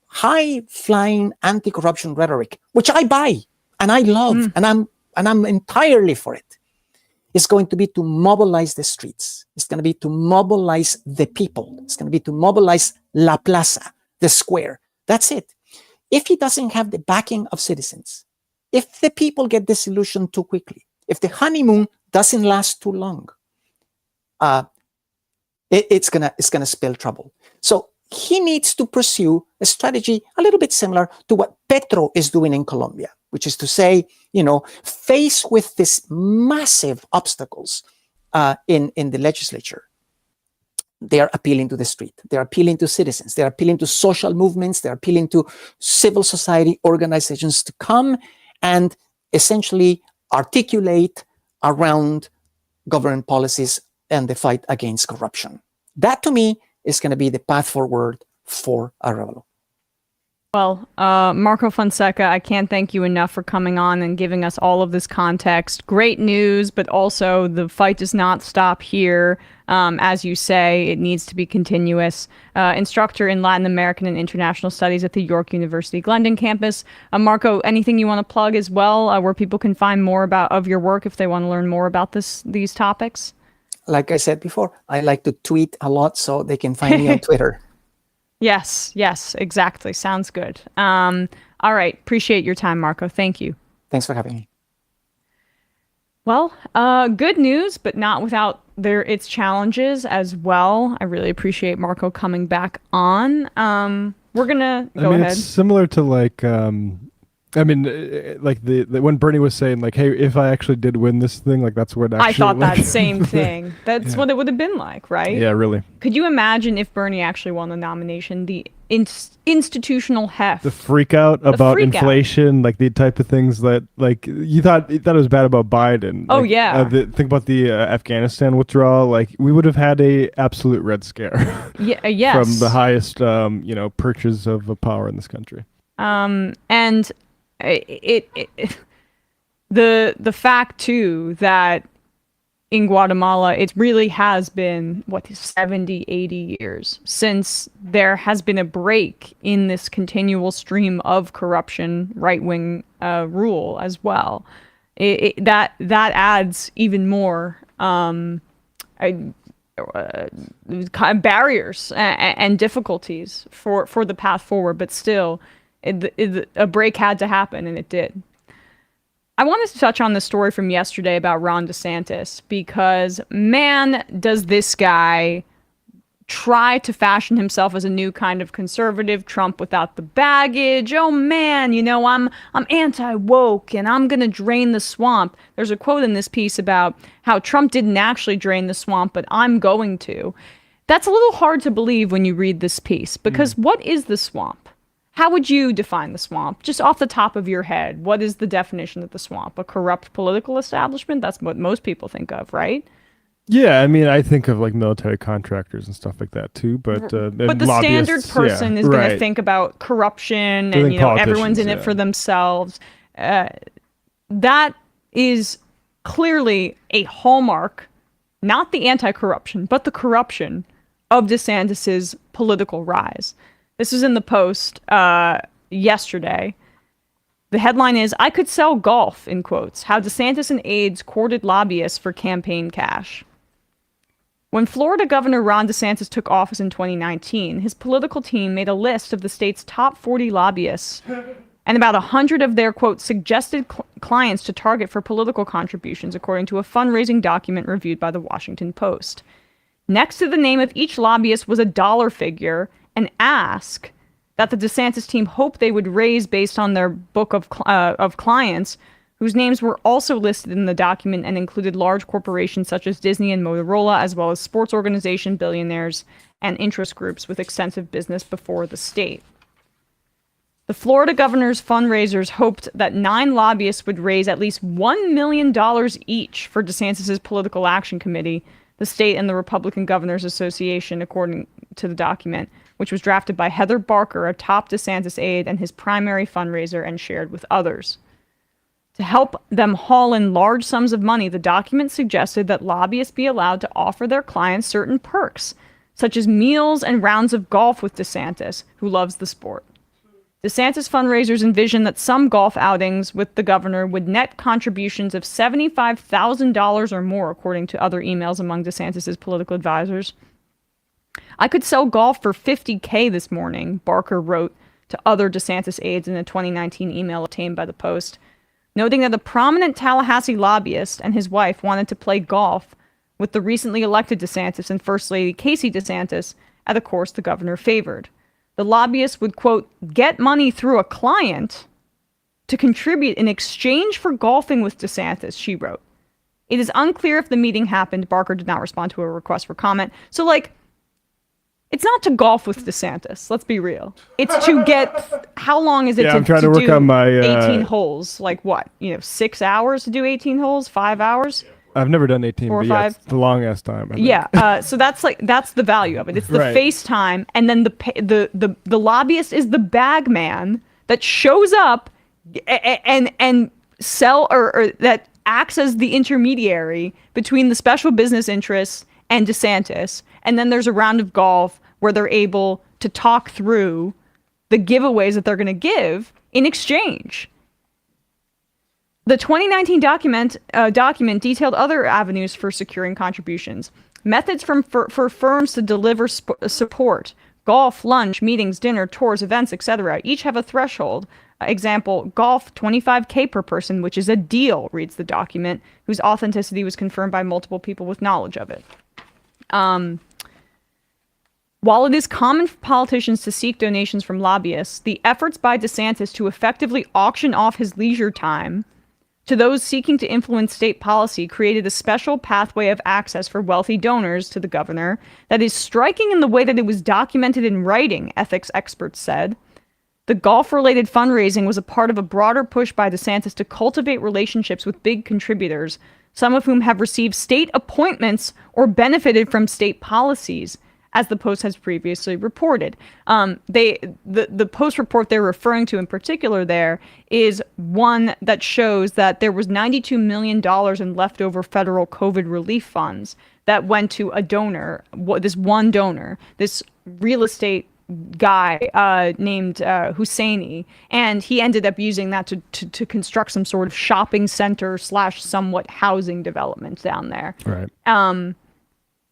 high-flying anti-corruption rhetoric, which I buy and I love, and I'm entirely for it. is going to be to mobilize the streets. It's going to be to mobilize the people. It's going to be to mobilize La Plaza, the square. That's it. If he doesn't have the backing of citizens, if the people get disillusioned too quickly, if the honeymoon doesn't last too long, it's gonna spell trouble. So he needs to pursue a strategy a little bit similar to what Petro is doing in Colombia, which is to say, faced with these massive obstacles in the legislature, they are appealing to the street. They're appealing to citizens. They're appealing to social movements. They're appealing to civil society organizations to come and essentially articulate around government policies and the fight against corruption. That, to me, is going to be the path forward for Arevalo. Well, Marco Fonseca, I can't thank you enough for coming on and giving us all of this context. Great news, but also the fight does not stop here. As you say, it needs to be continuous. Instructor in Latin American and International Studies at the York University Glendon campus. Marco, anything you want to plug as well, where people can find more of your work if they want to learn more about these topics? Like I said before, I like to tweet a lot, so they can find me on Twitter. Yes, exactly. Sounds good. All right. Appreciate your time, Marco. Thank you. Thanks for having me. Well, good news, but not without its challenges as well. I really appreciate Marco coming back on. We're going to go ahead. It's similar to like when Bernie was saying like, hey, if I actually did win this thing, like that's what actually I thought that same thing. That's what it would have been like, right? Yeah, really. Could you imagine if Bernie actually won the nomination, the institutional heft, the freak out about inflation, like the type of things that like you thought it was bad about Biden. Oh, like, yeah. Think about the Afghanistan withdrawal. Like we would have had a absolute red scare. Yes. From the highest, perches of power in this country. And the fact too that in Guatemala it really has been 70, 80 years since there has been a break in this continual stream of corruption, right-wing rule as well. That adds even more barriers and difficulties for the path forward, but still a break had to happen, and it did. I wanted to touch on the story from yesterday about Ron DeSantis, because man, does this guy try to fashion himself as a new kind of conservative, Trump without the baggage. Oh man, I'm anti-woke and I'm gonna drain the swamp. There's a quote in this piece about how Trump didn't actually drain the swamp, but I'm going to. That's a little hard to believe when you read this piece, because what is the swamp? How would you define the swamp? Just off the top of your head, what is the definition of the swamp? A corrupt political establishment? That's what most people think of, right? Yeah, I mean, I think of like military contractors and stuff like that too, but the standard person is going to think about corruption and everyone's in it for themselves. That is clearly a hallmark, not the anti-corruption, but the corruption of DeSantis's political rise. This was in the Post yesterday. The headline is, "I could sell golf," in quotes, how DeSantis and aides courted lobbyists for campaign cash. When Florida Governor Ron DeSantis took office in 2019, his political team made a list of the state's top 40 lobbyists and about 100 of their, quote, suggested clients to target for political contributions, according to a fundraising document reviewed by the Washington Post. Next to the name of each lobbyist was a dollar figure, an ask that the DeSantis team hoped they would raise based on their book of clients, whose names were also listed in the document and included large corporations such as Disney and Motorola, as well as sports organization billionaires and interest groups with extensive business before the state. The Florida governor's fundraisers hoped that 9 lobbyists would raise at least $1 million each for DeSantis' political action committee, the state and the Republican Governors Association, according to the document, which was drafted by Heather Barker, a top DeSantis aide and his primary fundraiser, and shared with others. To help them haul in large sums of money, the document suggested that lobbyists be allowed to offer their clients certain perks, such as meals and rounds of golf with DeSantis, who loves the sport. DeSantis fundraisers envisioned that some golf outings with the governor would net contributions of $75,000 or more, according to other emails among DeSantis' political advisors. I could sell golf for $50K this morning, Barker wrote to other DeSantis aides in a 2019 email obtained by the Post, noting that a prominent Tallahassee lobbyist and his wife wanted to play golf with the recently elected DeSantis and First Lady Casey DeSantis at a course the governor favored. The lobbyist would, quote, get money through a client to contribute in exchange for golfing with DeSantis, she wrote. It is unclear if the meeting happened. Barker did not respond to a request for comment. So, like, it's not to golf with DeSantis. Let's be real. It's to get, how long is it I'm trying to work on my 18 holes? Like what? 6 hours to do 18 holes? 5 hours? I've never done 18, but yeah, it's the longest time. So that's the value of it. It's the FaceTime, and then the lobbyist is the bag man that shows up and sell or that acts as the intermediary between the special business interests and DeSantis. And then there's a round of golf where they're able to talk through the giveaways that they're going to give in exchange. The 2019 document detailed other avenues for securing contributions. Methods for firms to deliver support. Golf, lunch, meetings, dinner, tours, events, etc. Each have a threshold. Example, golf, $25K per person, which is a deal, reads the document, whose authenticity was confirmed by multiple people with knowledge of it. While it is common for politicians to seek donations from lobbyists, the efforts by DeSantis to effectively auction off his leisure time to those seeking to influence state policy created a special pathway of access for wealthy donors to the governor that is striking in the way that it was documented in writing, ethics experts said. The golf-related fundraising was a part of a broader push by DeSantis to cultivate relationships with big contributors, some of whom have received state appointments or benefited from state policies, as the Post has previously reported. The Post report they're referring to in particular there is one that shows that there was $92 million in leftover federal COVID relief funds that went to a donor, this one donor, this real estate guy named Husseini, and he ended up using that to construct some sort of shopping center / somewhat housing development down there. Right.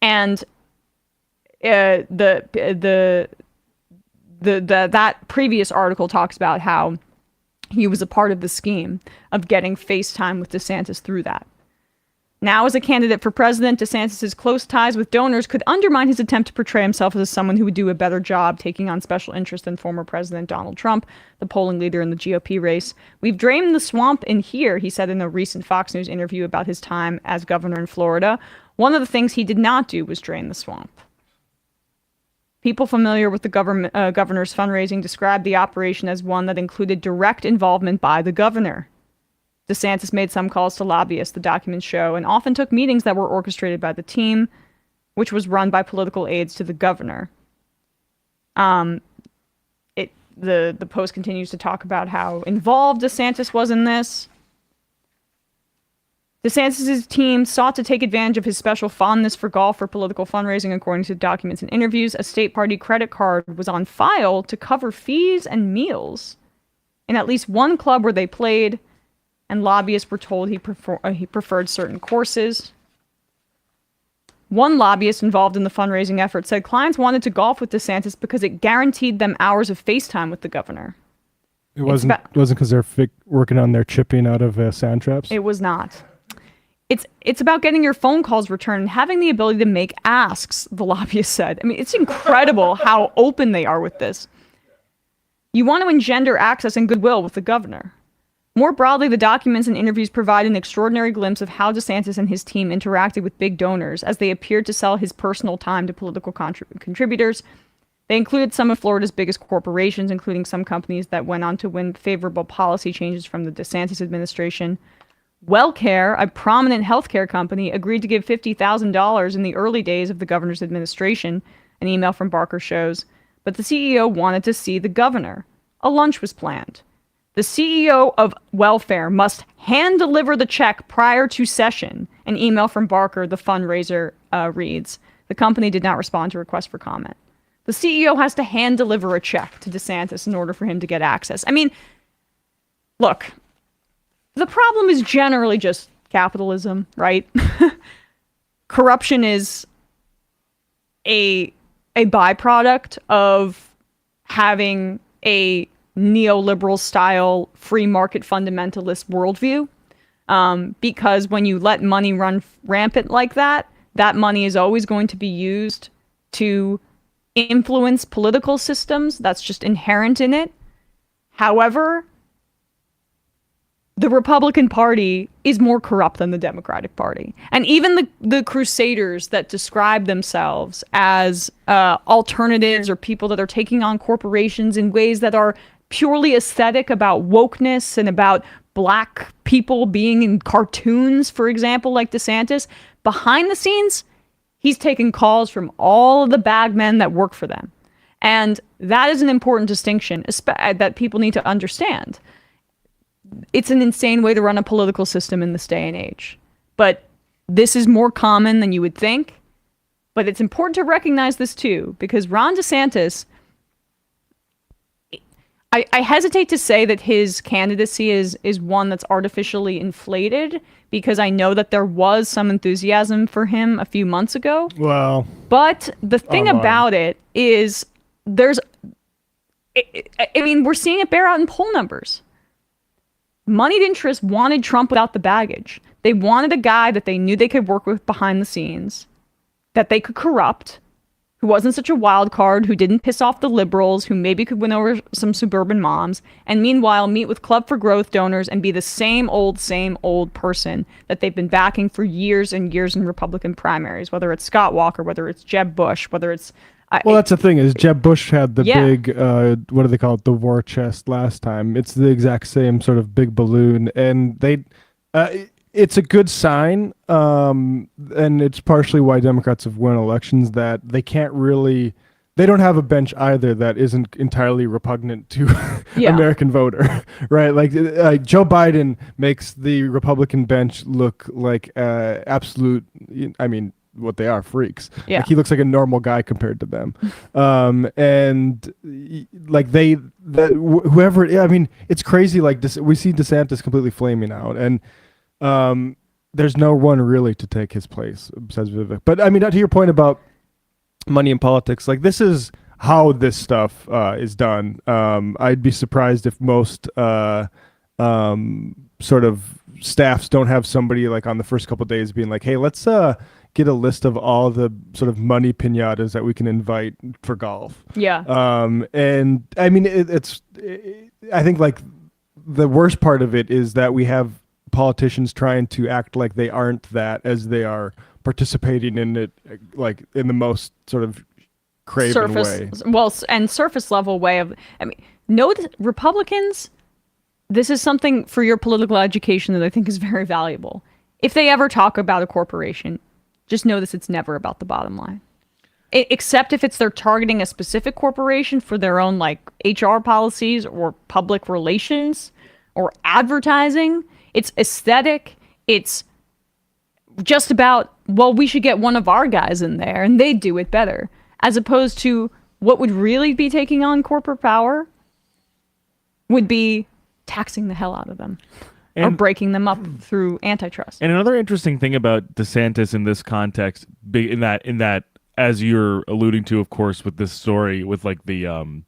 And that previous article talks about how he was a part of the scheme of getting FaceTime with DeSantis through that. Now, as a candidate for president, DeSantis' close ties with donors could undermine his attempt to portray himself as someone who would do a better job taking on special interest than former President Donald Trump, the polling leader in the GOP race. We've drained the swamp in here, he said in a recent Fox News interview about his time as governor in Florida. One of the things he did not do was drain the swamp. People familiar with the governor's fundraising described the operation as one that included direct involvement by the governor. DeSantis made some calls to lobbyists, the documents show, and often took meetings that were orchestrated by the team, which was run by political aides to the governor. The Post continues to talk about how involved DeSantis was in this. DeSantis' team sought to take advantage of his special fondness for golf for political fundraising, according to documents and interviews. A state party credit card was on file to cover fees and meals in at least one club where they played, and lobbyists were told he preferred certain courses. One lobbyist involved in the fundraising effort said clients wanted to golf with DeSantis because it guaranteed them hours of FaceTime with the governor. It wasn't because they're working on their chipping out of sand traps? It was not. It's about getting your phone calls returned and having the ability to make asks, the lobbyist said. I mean, it's incredible how open they are with this. You want to engender access and goodwill with the governor. More broadly, the documents and interviews provide an extraordinary glimpse of how DeSantis and his team interacted with big donors as they appeared to sell his personal time to political contributors. They included some of Florida's biggest corporations, including some companies that went on to win favorable policy changes from the DeSantis administration. WellCare, a prominent healthcare company, agreed to give $50,000 in the early days of the governor's administration, an email from Barker shows. But the CEO wanted to see the governor. A lunch was planned. The CEO of Welfare must hand-deliver the check prior to session, an email from Barker, the fundraiser, reads. The company did not respond to requests for comment. The CEO has to hand deliver a check to DeSantis in order for him to get access. I mean, look, the problem is generally just capitalism, right? Corruption is a byproduct of having a neoliberal style free market fundamentalist worldview. Because when you let money run rampant like that, that money is always going to be used to influence political systems. That's just inherent in it. However, the Republican Party is more corrupt than the Democratic Party. And even the crusaders that describe themselves as alternatives or people that are taking on corporations in ways that are purely aesthetic about wokeness and about black people being in cartoons, for example, like DeSantis, behind the scenes, he's taking calls from all of the bagmen that work for them. And that is an important distinction that people need to understand. It's an insane way to run a political system in this day and age. But this is more common than you would think. But it's important to recognize this too, because Ron DeSantis, I hesitate to say that his candidacy is one that's artificially inflated, because I know that there was some enthusiasm for him a few months ago. Well, but the thing about it is we're seeing it bear out in poll numbers. Moneyed interests wanted Trump without the baggage. They wanted a guy that they knew they could work with behind the scenes, that they could corrupt, who wasn't such a wild card, who didn't piss off the liberals, who maybe could win over some suburban moms, and meanwhile meet with Club for Growth donors and be the same old person that they've been backing for years and years in Republican primaries, whether it's Scott Walker, whether it's Jeb Bush, whether it's... well, that's the thing, is Jeb Bush had the big, what do they call it, the war chest last time. It's the exact same sort of big balloon, and it's a good sign, and it's partially why Democrats have won elections, that they don't have a bench either that isn't entirely repugnant to American voter, right? Like Joe Biden makes the Republican bench look like absolute, what they are, freaks. Yeah. Like, he looks like a normal guy compared to them. And like whoever, it's crazy. Like we see DeSantis completely flaming out, and there's no one really to take his place besides Vivek. But to your point about money in politics, like, this is how this stuff is done. I'd be surprised if most sort of staffs don't have somebody like on the first couple of days being like, hey, let's get a list of all the sort of money piñatas that we can invite for golf. Yeah. And I think like the worst part of it is that we have politicians trying to act like they aren't that, as they are participating in it, like in the most sort of craven way. Well, and surface level way of, know that Republicans, this is something for your political education that I think is very valuable. If they ever talk about a corporation, just know this, it's never about the bottom line. Except if they're targeting a specific corporation for their own like HR policies or public relations or advertising. It's aesthetic. It's just about, well, we should get one of our guys in there and they do it better. As opposed to what would really be taking on corporate power would be taxing the hell out of them. Or breaking them up through antitrust. And another interesting thing about DeSantis in this context, in that, as you're alluding to, of course, with this story, with like the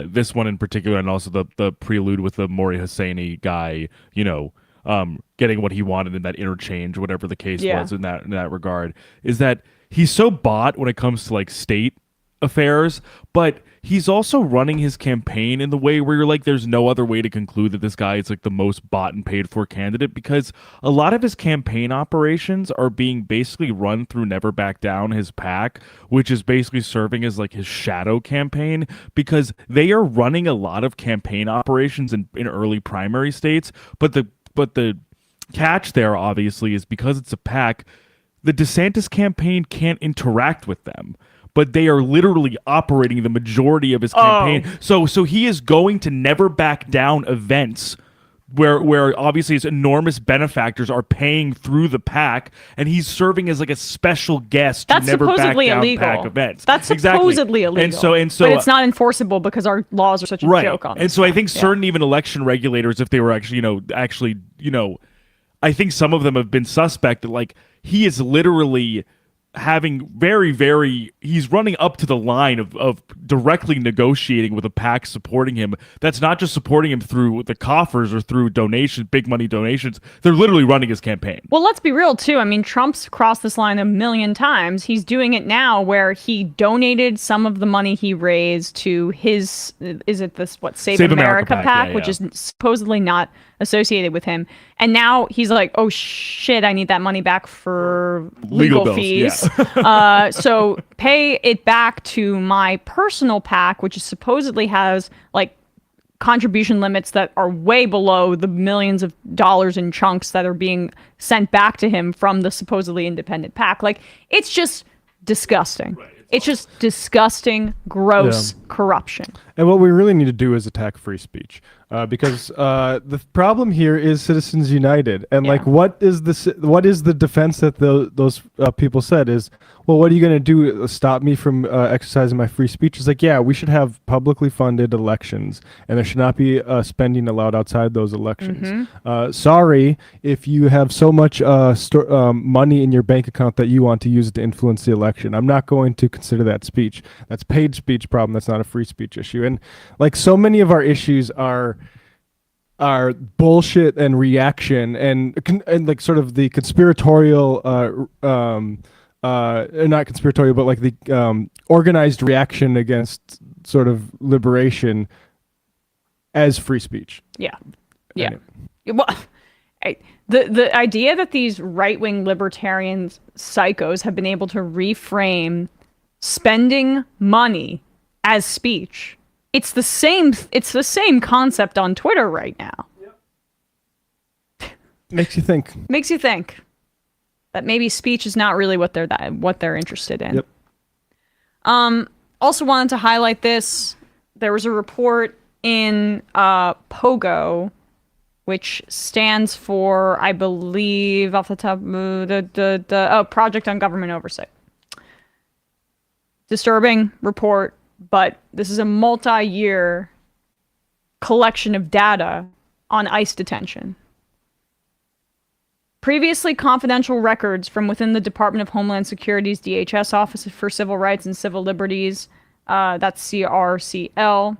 this one in particular, and also the prelude with the Maury Hosseini guy, getting what he wanted in that interchange, whatever the case was in that regard, is that he's so bought when it comes to like state affairs, but he's also running his campaign in the way where you're like, there's no other way to conclude that this guy is like the most bought and paid for candidate, because a lot of his campaign operations are being basically run through Never Back Down, his PAC, which is basically serving as like his shadow campaign, because they are running a lot of campaign operations in early primary states. But the catch there obviously is, because it's a PAC, the DeSantis campaign can't interact with them. But they are literally operating the majority of his campaign. So he is going to Never Back Down events where obviously his enormous benefactors are paying through the PAC, and he's serving as like a special guest to That's never back supposedly down illegal. PAC events. That's Exactly. supposedly illegal. And so, but it's not enforceable because our laws are such a joke on this. And so I think certain even election regulators, if they were actually, I think some of them have been suspect that like he is literally having he's running up to the line of directly negotiating with a PAC supporting him. That's not just supporting him through the coffers or through donations, big money donations. They're literally running his campaign. Well, let's be real too. I mean, Trump's crossed this line a million times. He's doing it now where he donated some of the money he raised to his, Save America PAC, which is supposedly not associated with him. And now he's like, oh shit, I need that money back for legal bills, fees. So pay it back to my personal PAC, which supposedly has like contribution limits that are way below the millions of dollars in chunks that are being sent back to him from the supposedly independent PAC. Like, it's just disgusting. It's just disgusting, gross corruption. And what we really need to do is attack free speech, because the problem here is Citizens United, and like, what is the defense that those people said is, well, what are you going to do? Stop me from exercising my free speech? It's like, yeah, we should have publicly funded elections, and there should not be spending allowed outside those elections. Sorry if you have so much money in your bank account that you want to use it to influence the election. I'm not going to consider that speech. That's paid speech problem. That's not a free speech issue. And like, so many of our issues are bullshit and reaction and like sort of the conspiratorial not conspiratorial, but like the organized reaction against sort of liberation as free speech. Yeah. Well, the idea that these right-wing libertarian psychos have been able to reframe spending money as speech. It's the same concept on Twitter right now. Makes you think that maybe speech is not really what they're interested in. Also wanted to highlight this. There was a report in POGO, which stands for, I believe, off the top, the Project on Government Oversight. Disturbing report, but this is a multi-year collection of data on ICE detention. Previously confidential records from within the Department of Homeland Security's DHS Office for Civil Rights and Civil Liberties, that's CRCL,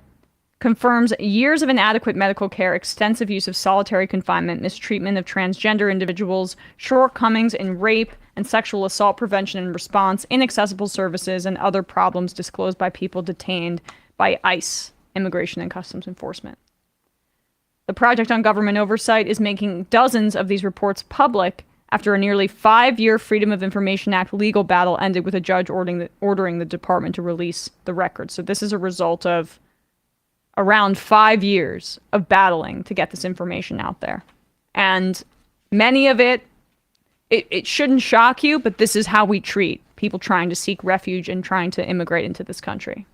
confirms years of inadequate medical care, extensive use of solitary confinement, mistreatment of transgender individuals, shortcomings in rape and sexual assault prevention and response, inaccessible services, and other problems disclosed by people detained by ICE, Immigration and Customs Enforcement. The Project on Government Oversight is making dozens of these reports public after a nearly 5-year Freedom of Information Act legal battle ended with a judge ordering the department to release the records. So this is a result of around 5 years of battling to get this information out there. And many of it shouldn't shock you, but this is how we treat people trying to seek refuge and trying to immigrate into this country.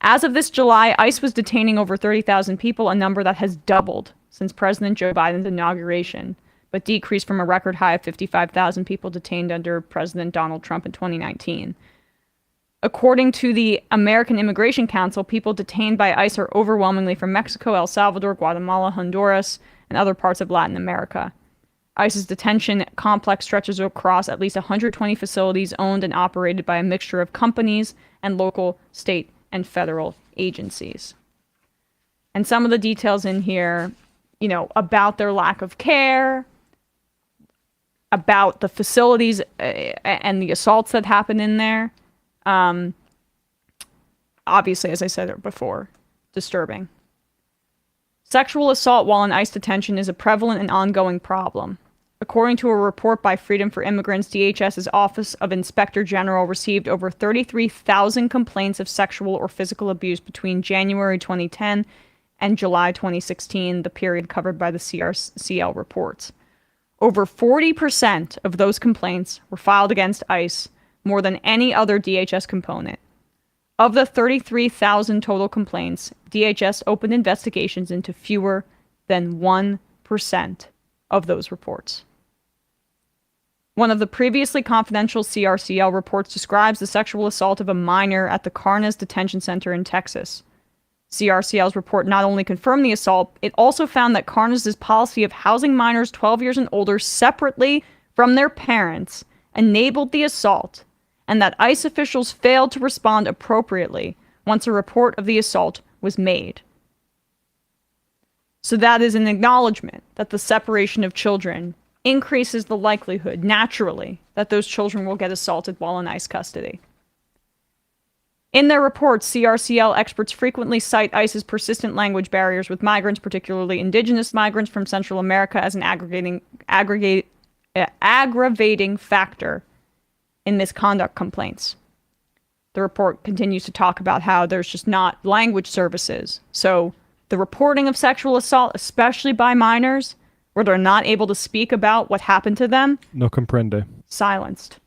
As of this July, ICE was detaining over 30,000 people, a number that has doubled since President Joe Biden's inauguration, but decreased from a record high of 55,000 people detained under President Donald Trump in 2019. According to the American Immigration Council, people detained by ICE are overwhelmingly from Mexico, El Salvador, Guatemala, Honduras, and other parts of Latin America. ICE's detention complex stretches across at least 120 facilities owned and operated by a mixture of companies and local, state, and federal agencies. And some of the details in here, about their lack of care, about the facilities and the assaults that happen in there. Obviously, as I said before, disturbing. Sexual assault while in ICE detention is a prevalent and ongoing problem. According to a report by Freedom for Immigrants, DHS's Office of Inspector General received over 33,000 complaints of sexual or physical abuse between January 2010 and July 2016, the period covered by the CRCL reports. Over 40% of those complaints were filed against ICE, more than any other DHS component. Of the 33,000 total complaints, DHS opened investigations into fewer than 1% of those reports. One of the previously confidential CRCL reports describes the sexual assault of a minor at the Carnes Detention Center in Texas. CRCL's report not only confirmed the assault, it also found that Carnes' policy of housing minors 12 years and older separately from their parents enabled the assault, and that ICE officials failed to respond appropriately once a report of the assault was made. So that is an acknowledgement that the separation of children increases the likelihood, naturally, that those children will get assaulted while in ICE custody. In their reports, CRCL experts frequently cite ICE's persistent language barriers with migrants, particularly indigenous migrants from Central America, as an aggravating factor in misconduct complaints. The report continues to talk about how there's just not language services. So the reporting of sexual assault, especially by minors, where they're not able to speak about what happened to them, no comprende. Silenced.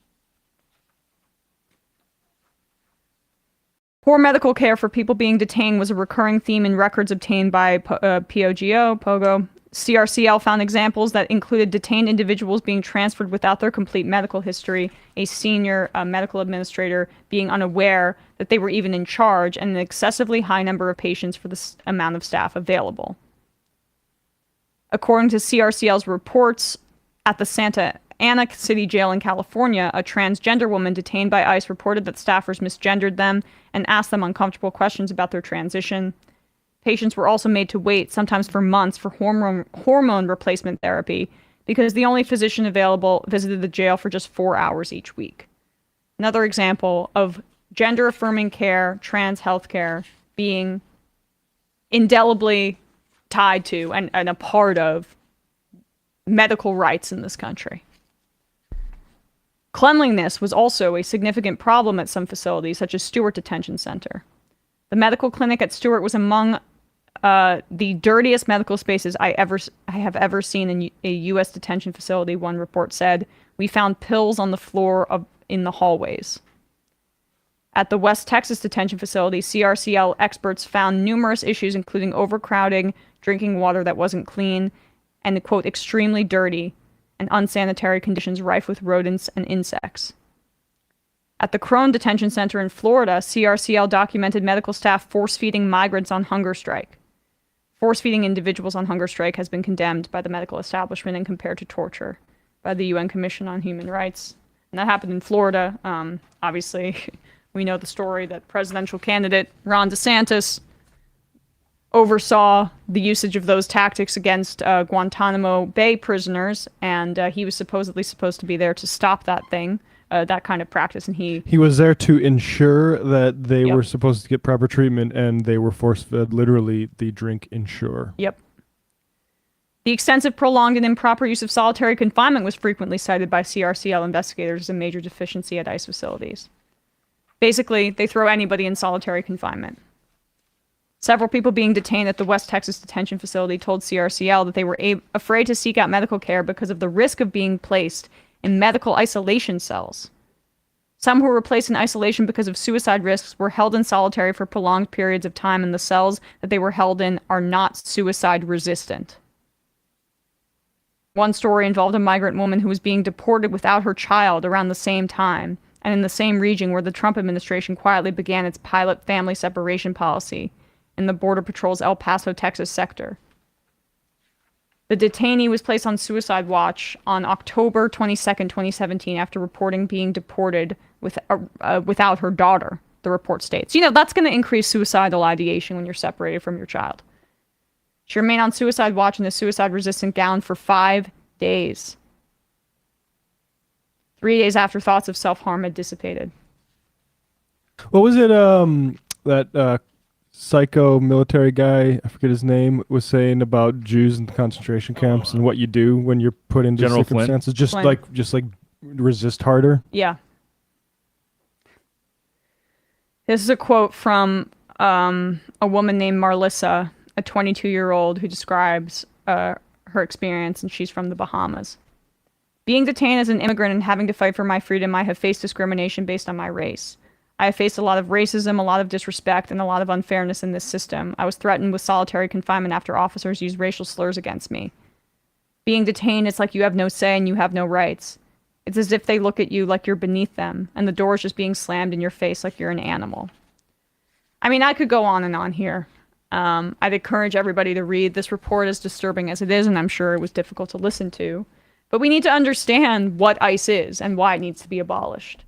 Poor medical care for people being detained was a recurring theme in records obtained by Pogo. CRCL found examples that included detained individuals being transferred without their complete medical history, a senior medical administrator being unaware that they were even in charge, and an excessively high number of patients for the amount of staff available. According to CRCL's reports, at the Santa Ana City Jail in California, a transgender woman detained by ICE reported that staffers misgendered them and asked them uncomfortable questions about their transition. Patients were also made to wait, sometimes for months, for hormone replacement therapy because the only physician available visited the jail for just 4 hours each week. Another example of gender-affirming care, trans healthcare, being indelibly tied to and a part of medical rights in this country. Cleanliness was also a significant problem at some facilities, such as Stewart Detention Center. The medical clinic at Stewart was among the dirtiest medical spaces I have ever seen in a U.S. detention facility, one report said. We found pills on the floor in the hallways. At the West Texas detention facility, CRCL experts found numerous issues, including overcrowding, drinking water that wasn't clean, and, quote, extremely dirty and unsanitary conditions rife with rodents and insects. At the Crone Detention Center in Florida, CRCL documented medical staff force-feeding migrants on hunger strike. Force-feeding individuals on hunger strike has been condemned by the medical establishment and compared to torture by the UN Commission on Human Rights. And that happened in Florida. Obviously, we know the story that presidential candidate Ron DeSantis oversaw the usage of those tactics against Guantanamo Bay prisoners, and he was supposedly supposed to be there to stop that thing, that kind of practice, and he was there to ensure that they were supposed to get proper treatment, and they were force-fed literally the drink Ensure. Yep. The extensive, prolonged, and improper use of solitary confinement was frequently cited by CRCL investigators as a major deficiency at ICE facilities. Basically, they throw anybody in solitary confinement. Several people being detained at the West Texas detention facility told CRCL that they were afraid to seek out medical care because of the risk of being placed in medical isolation cells. Some who were placed in isolation because of suicide risks were held in solitary for prolonged periods of time, and the cells that they were held in are not suicide resistant. One story involved a migrant woman who was being deported without her child around the same time, and in the same region where the Trump administration quietly began its pilot family separation policy in the Border Patrol's El Paso, Texas sector. The detainee was placed on suicide watch on October 22nd, 2017, after reporting being deported without her daughter, the report states. You know, that's going to increase suicidal ideation when you're separated from your child. She remained on suicide watch in a suicide-resistant gown for 5 days. 3 days after thoughts of self-harm had dissipated. What was it, that psycho military guy, I forget his name, was saying about Jews in concentration camps and what you do when you're put into General circumstances? Flynn? Just like resist harder? Yeah. This is a quote from a woman named Marlissa, a 22-year-old who describes her experience, and she's from the Bahamas. Being detained as an immigrant and having to fight for my freedom, I have faced discrimination based on my race. I faced a lot of racism, a lot of disrespect, and a lot of unfairness in this system. I was threatened with solitary confinement after officers used racial slurs against me. Being detained, it's like you have no say and you have no rights. It's as if they look at you like you're beneath them, and the door is just being slammed in your face like you're an animal. I mean, I could go on and on here. I'd encourage everybody to read this report, as disturbing as it is, and I'm sure it was difficult to listen to. But we need to understand what ICE is and why it needs to be abolished.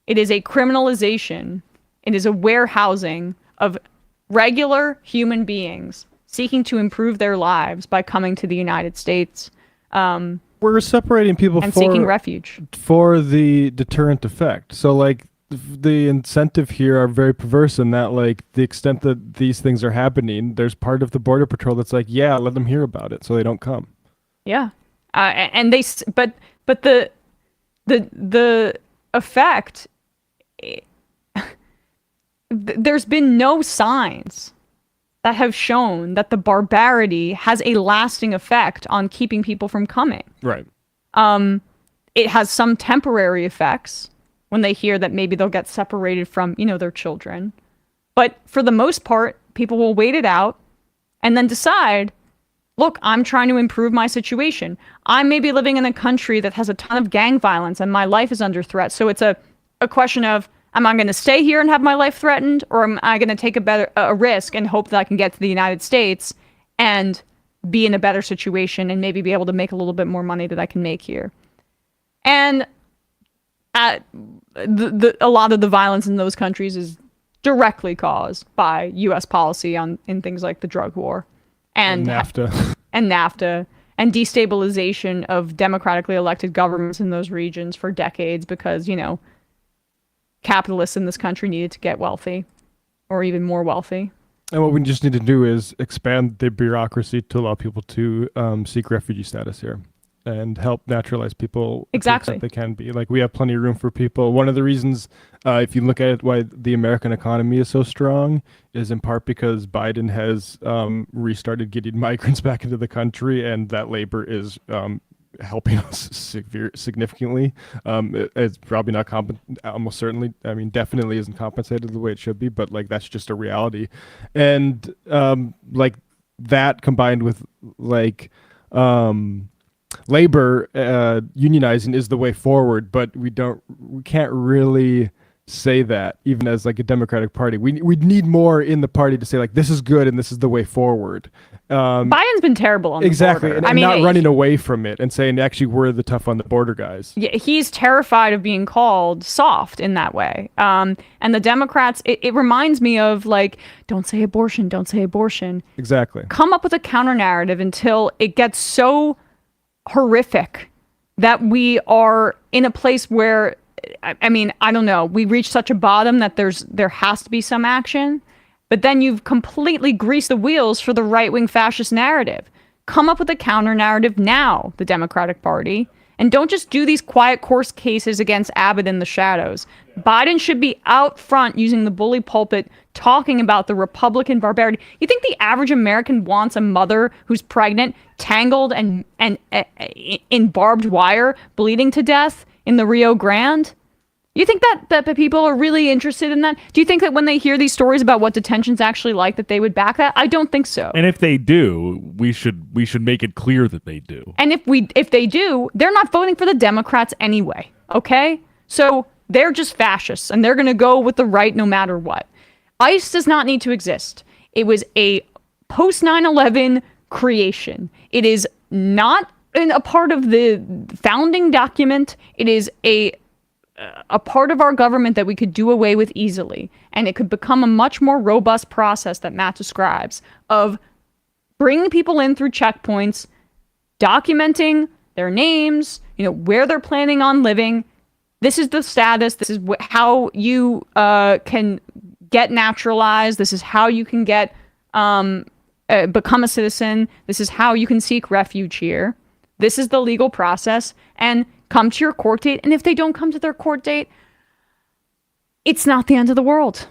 It is a criminalization. It is a warehousing of regular human beings seeking to improve their lives by coming to the United States. We're separating people and seeking refuge for the deterrent effect. So, like, the incentive here are very perverse in that, like, the extent that these things are happening, there's part of the Border Patrol that's like, yeah, let them hear about it, so they don't come. Yeah, and they, but the effect. There's been no signs that have shown that the barbarity has a lasting effect on keeping people from coming. Right. It has some temporary effects when they hear that maybe they'll get separated from, their children. But for the most part, people will wait it out and then decide, look, I'm trying to improve my situation. I may be living in a country that has a ton of gang violence and my life is under threat. So it's a question of, am I going to stay here and have my life threatened, or am I going to take a risk and hope that I can get to the United States and be in a better situation and maybe be able to make a little bit more money that I can make here? And a lot of the violence in those countries is directly caused by U.S. policy in things like the drug war and NAFTA and destabilization of democratically elected governments in those regions for decades because, capitalists in this country needed to get wealthy or even more wealthy. And what we just need to do is expand the bureaucracy to allow people to seek refugee status here and help naturalize people. Exactly. They can be. Like, we have plenty of room for people. One of the reasons, if you look at it, why the American economy is so strong is in part because Biden has restarted getting migrants back into the country, and that labor is helping us significantly. It's probably not almost certainly, definitely isn't compensated the way it should be, but like, that's just a reality. And like, that combined with like labor unionizing is the way forward, but we can't really say that even as like a Democratic Party. We need more in the party to say, like, this is good and this is the way forward. Biden's been terrible on the exactly, border. and not running away from it and saying, actually, we're the tough on the border guys. Yeah, he's terrified of being called soft in that way. And the Democrats, it reminds me of, like, don't say abortion, don't say abortion. Exactly. Come up with a counter narrative until it gets so horrific that we are in a place where, I don't know, we reach such a bottom that there has to be some action. But then you've completely greased the wheels for the right-wing fascist narrative. Come up with a counter-narrative now, the Democratic Party, and don't just do these quiet court cases against Abbott in the shadows. Biden should be out front using the bully pulpit, talking about the Republican barbarity. You think the average American wants a mother who's pregnant, tangled and in barbed wire, bleeding to death in the Rio Grande? You think that people are really interested in that? Do you think that when they hear these stories about what detention's actually like, that they would back that? I don't think so. And if they do, we should make it clear that they do. And if they do, they're not voting for the Democrats anyway. Okay? So they're just fascists, and they're going to go with the right no matter what. ICE does not need to exist. It was a post 9/11 creation. It is not a part of the founding document. It is a part of our government that we could do away with easily. And it could become a much more robust process that Matt describes of bringing people in through checkpoints, documenting their names, where they're planning on living. This is the status. This is how you can get naturalized. This is how you can get become a citizen. This is how you can seek refuge here. This is the legal process. And come to your court date. And if they don't come to their court date, it's not the end of the world.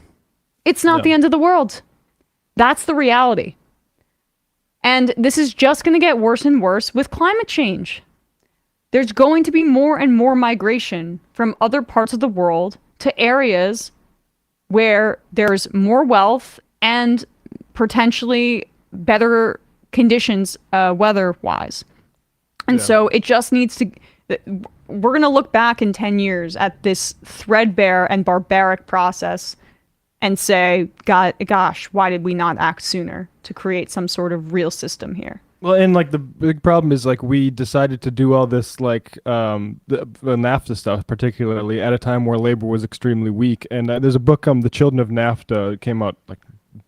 It's not the end of the world. That's the reality. And this is just going to get worse and worse with climate change. There's going to be more and more migration from other parts of the world to areas where there's more wealth and potentially better conditions weather-wise. And so it just needs to... We're going to look back in 10 years at this threadbare and barbaric process and say, gosh, why did we not act sooner to create some sort of real system here? Well, and like the big problem is like we decided to do all this like the NAFTA stuff, particularly at a time where labor was extremely weak. And there's a book, The Children of NAFTA, it came out like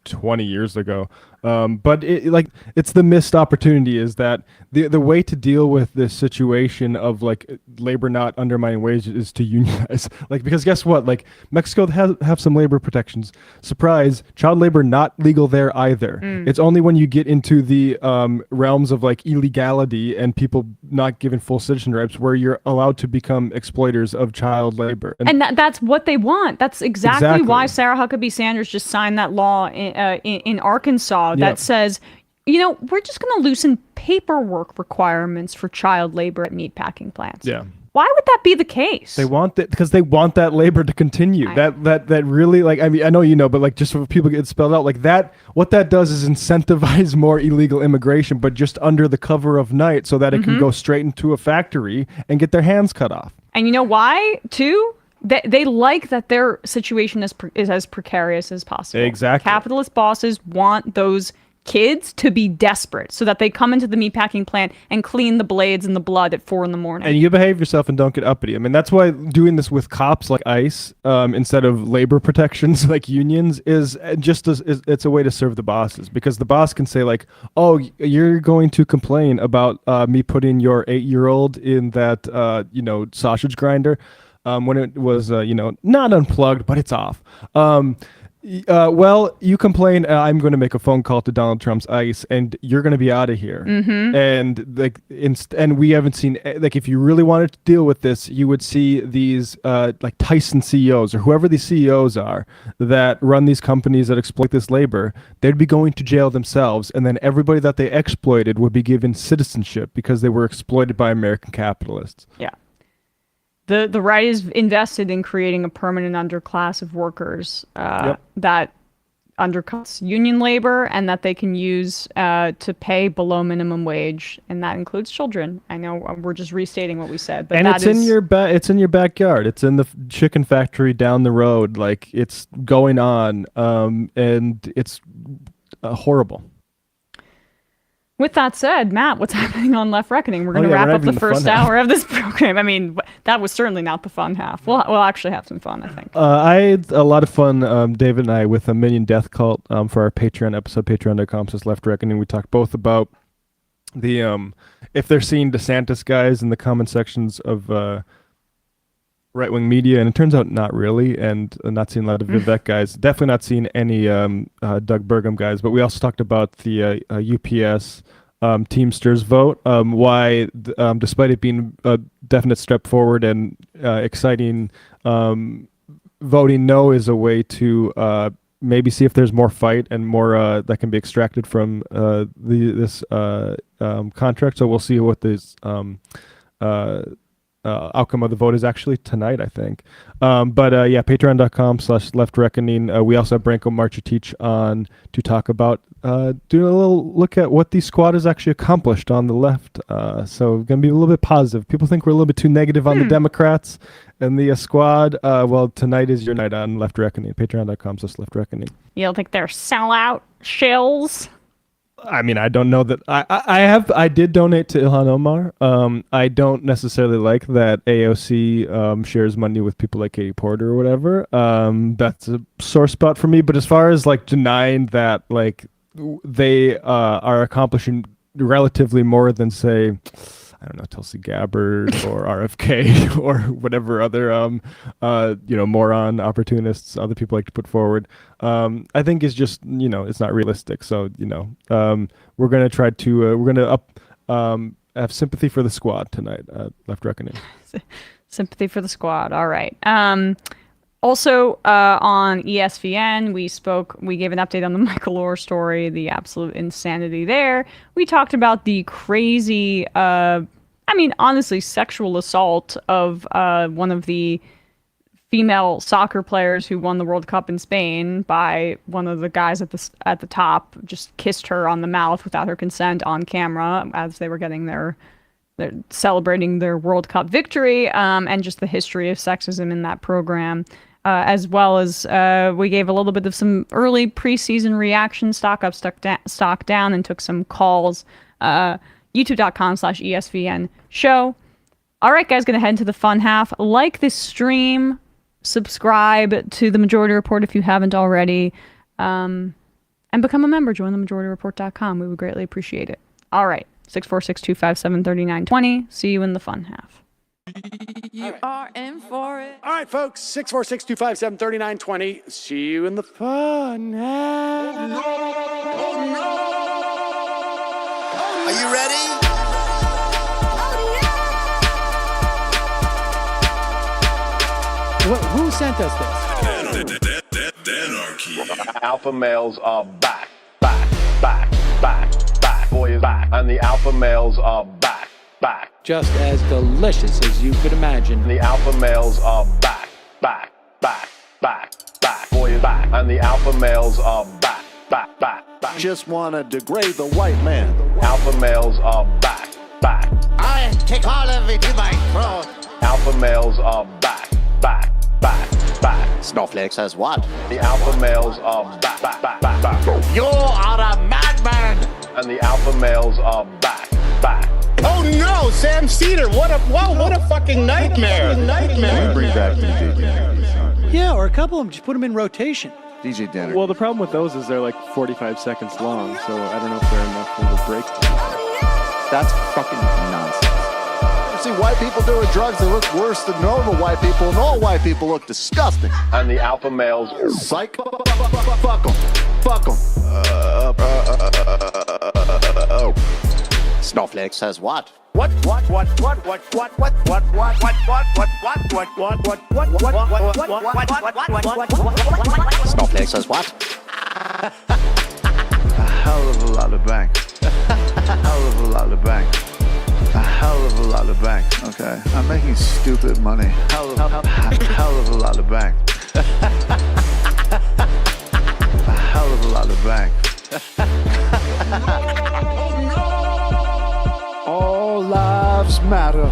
20 years ago. But it's the missed opportunity is that the way to deal with this situation of like labor not undermining wages is to unionize. Like, because guess what? Like Mexico have some labor protections. Surprise, child labor not legal there either. It's only when you get into the realms of like illegality and people not given full citizen rights where you're allowed to become exploiters of child labor. And that's what they want. That's exactly why Sarah Huckabee Sanders just signed that law in Arkansas that says, we're just going to loosen paperwork requirements for child labor at meatpacking plants. Yeah. Why would that be the case? They want that because they want that labor to continue. That really, like, I mean, I know but like just so people get spelled out like that, what that does is incentivize more illegal immigration, but just under the cover of night so that it can go straight into a factory and get their hands cut off. And you know why, too? They like that their situation is as precarious as possible. Exactly. Capitalist bosses want those kids to be desperate so that they come into the meatpacking plant and clean the blades and the blood at 4 a.m. And you behave yourself and don't get uppity. I mean, that's why doing this with cops like ICE instead of labor protections like unions is it's a way to serve the bosses, because the boss can say like, oh, you're going to complain about me putting your 8-year-old in that sausage grinder when it was not unplugged, but it's off. Well, you complain. I'm going to make a phone call to Donald Trump's ICE, and you're going to be out of here. And and we haven't seen like if you really wanted to deal with this, you would see these like Tyson CEOs or whoever these CEOs are that run these companies that exploit this labor. They'd be going to jail themselves, and then everybody that they exploited would be given citizenship because they were exploited by American capitalists. Yeah. The right is invested in creating a permanent underclass of workers that undercuts union labor and that they can use to pay below minimum wage, and that includes children. I know we're just restating what we said, but it's in your backyard. It's in the chicken factory down the road. Like, it's going on, and it's horrible. With that said, Matt, what's happening on Left Reckoning? We're going to wrap up the first hour of this program. I mean, that was certainly not the fun half. We'll actually have some fun, I think. I had a lot of fun, David and I, with a Minion Death Cult for our Patreon episode, patreon.com/Left Reckoning. We talked both about the if they're seeing DeSantis guys in the comment sections of right-wing media, and it turns out not really, and not seeing a lot of Vivek guys. Definitely not seeing any Doug Burgum guys. But we also talked about the UPS Teamsters vote, why, despite it being a definite step forward and exciting, voting no is a way to maybe see if there's more fight and more that can be extracted from this contract. So we'll see what this outcome of the vote is actually tonight, I think. Patreon.com/Left Reckoning. We also have Branko Marcetic on to talk about doing a little look at what the squad has actually accomplished on the left. So we're going to be a little bit positive. People think we're a little bit too negative on the Democrats and the squad. Well, tonight is your night on Left Reckoning. Patreon.com/Left Reckoning. You don't think they're sellout shells? I mean, I don't know that I did donate to Ilhan Omar. I don't necessarily like that AOC shares money with people like Katie Porter or whatever. That's a sore spot for me. But as far as like denying that, like they are accomplishing relatively more than, say, I don't know, Tulsi Gabbard or RFK or whatever other moron opportunists other people like to put forward, I think is just, it's not realistic. So, we're going to try to we're going to have sympathy for the squad tonight. Left Reckoning. Sympathy for the squad. All right. Also, on ESPN, we gave an update on the Michael Orr story, the absolute insanity there. We talked about the crazy, honestly, sexual assault of one of the female soccer players who won the World Cup in Spain by one of the guys at the top just kissed her on the mouth without her consent on camera as they were getting they're celebrating their World Cup victory, and just the history of sexism in that program, as well as we gave a little bit of some early preseason reaction, stock up, stock down, and took some calls. YouTube.com/ESVN show. All right, guys, gonna head into the fun half. Like this stream, subscribe to the Majority Report if you haven't already, and become a member. Join themajorityreport.com. We would greatly appreciate it. All right, 646-257-3920. See you in the fun half. You are in for it. All right, folks, 646-257-3920. See you in the fun half. Are you ready? Who sent us this? Anarchy. Alpha males are back. Boys back. And the alpha males are back. Just as delicious as you could imagine. The alpha males are back. Boys back. And the alpha males are back. Just wanna degrade the white man. Alpha males are back. I take all of it in my throat. Alpha males are back. Snowflake says what? The alpha males are back. You are a madman. And the alpha males are back. Oh no, Sam Seder! What a fucking nightmare! Bring back DJ Danner. Yeah, or a couple of them. Just put them in rotation. DJ Danner. Well, the problem with those is they're like 45 seconds long, so I don't know if they're enough of a break. That's fucking nonsense. You see white people doing drugs, they look worse than normal white people, and all white people look disgusting. And the alpha males... Psych. Fuck them. Snowflake says what? Snowflake says what? A hell of a lot of bank. A hell of a lot of bank. A hell of a lot of bank. Okay, I'm making stupid money. Hell of a lot of bank. A hell of a lot of bank. All lives matter.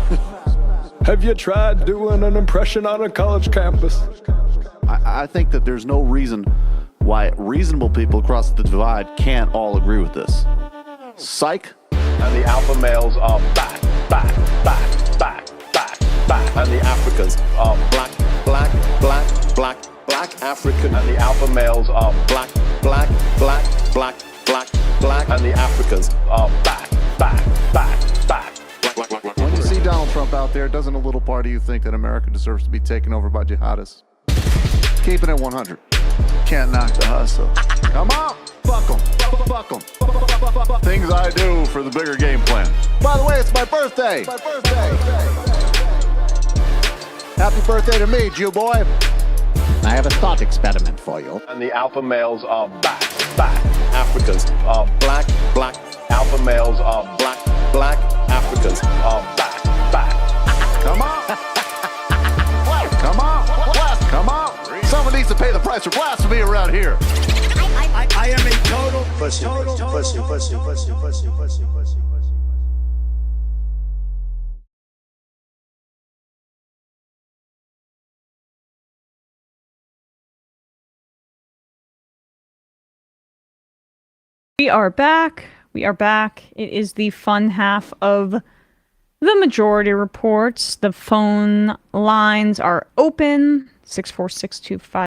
Have you tried doing an impression on a college campus? I think that there's no reason why reasonable people across the divide can't all agree with this. Psych. And the alpha males are back. And the Africans are black African. And the alpha males are black. And the Africans are back. When you see Donald Trump out there, doesn't a little part of you think that America deserves to be taken over by jihadists? Keeping it 100. Can't knock the hustle. Come on. Fuck them. Things I do for the bigger game plan. By the way, it's my birthday. Happy birthday to me, Jew boy. I have a thought experiment for you. And the alpha males are back. Africans are black. Alpha males are black. Africans are back. Come on. Come on. Someone needs to pay the price for blasphemy around here. I am a total pussy. We are back. It is the fun half of the Majority Reports. The phone lines are open. 64625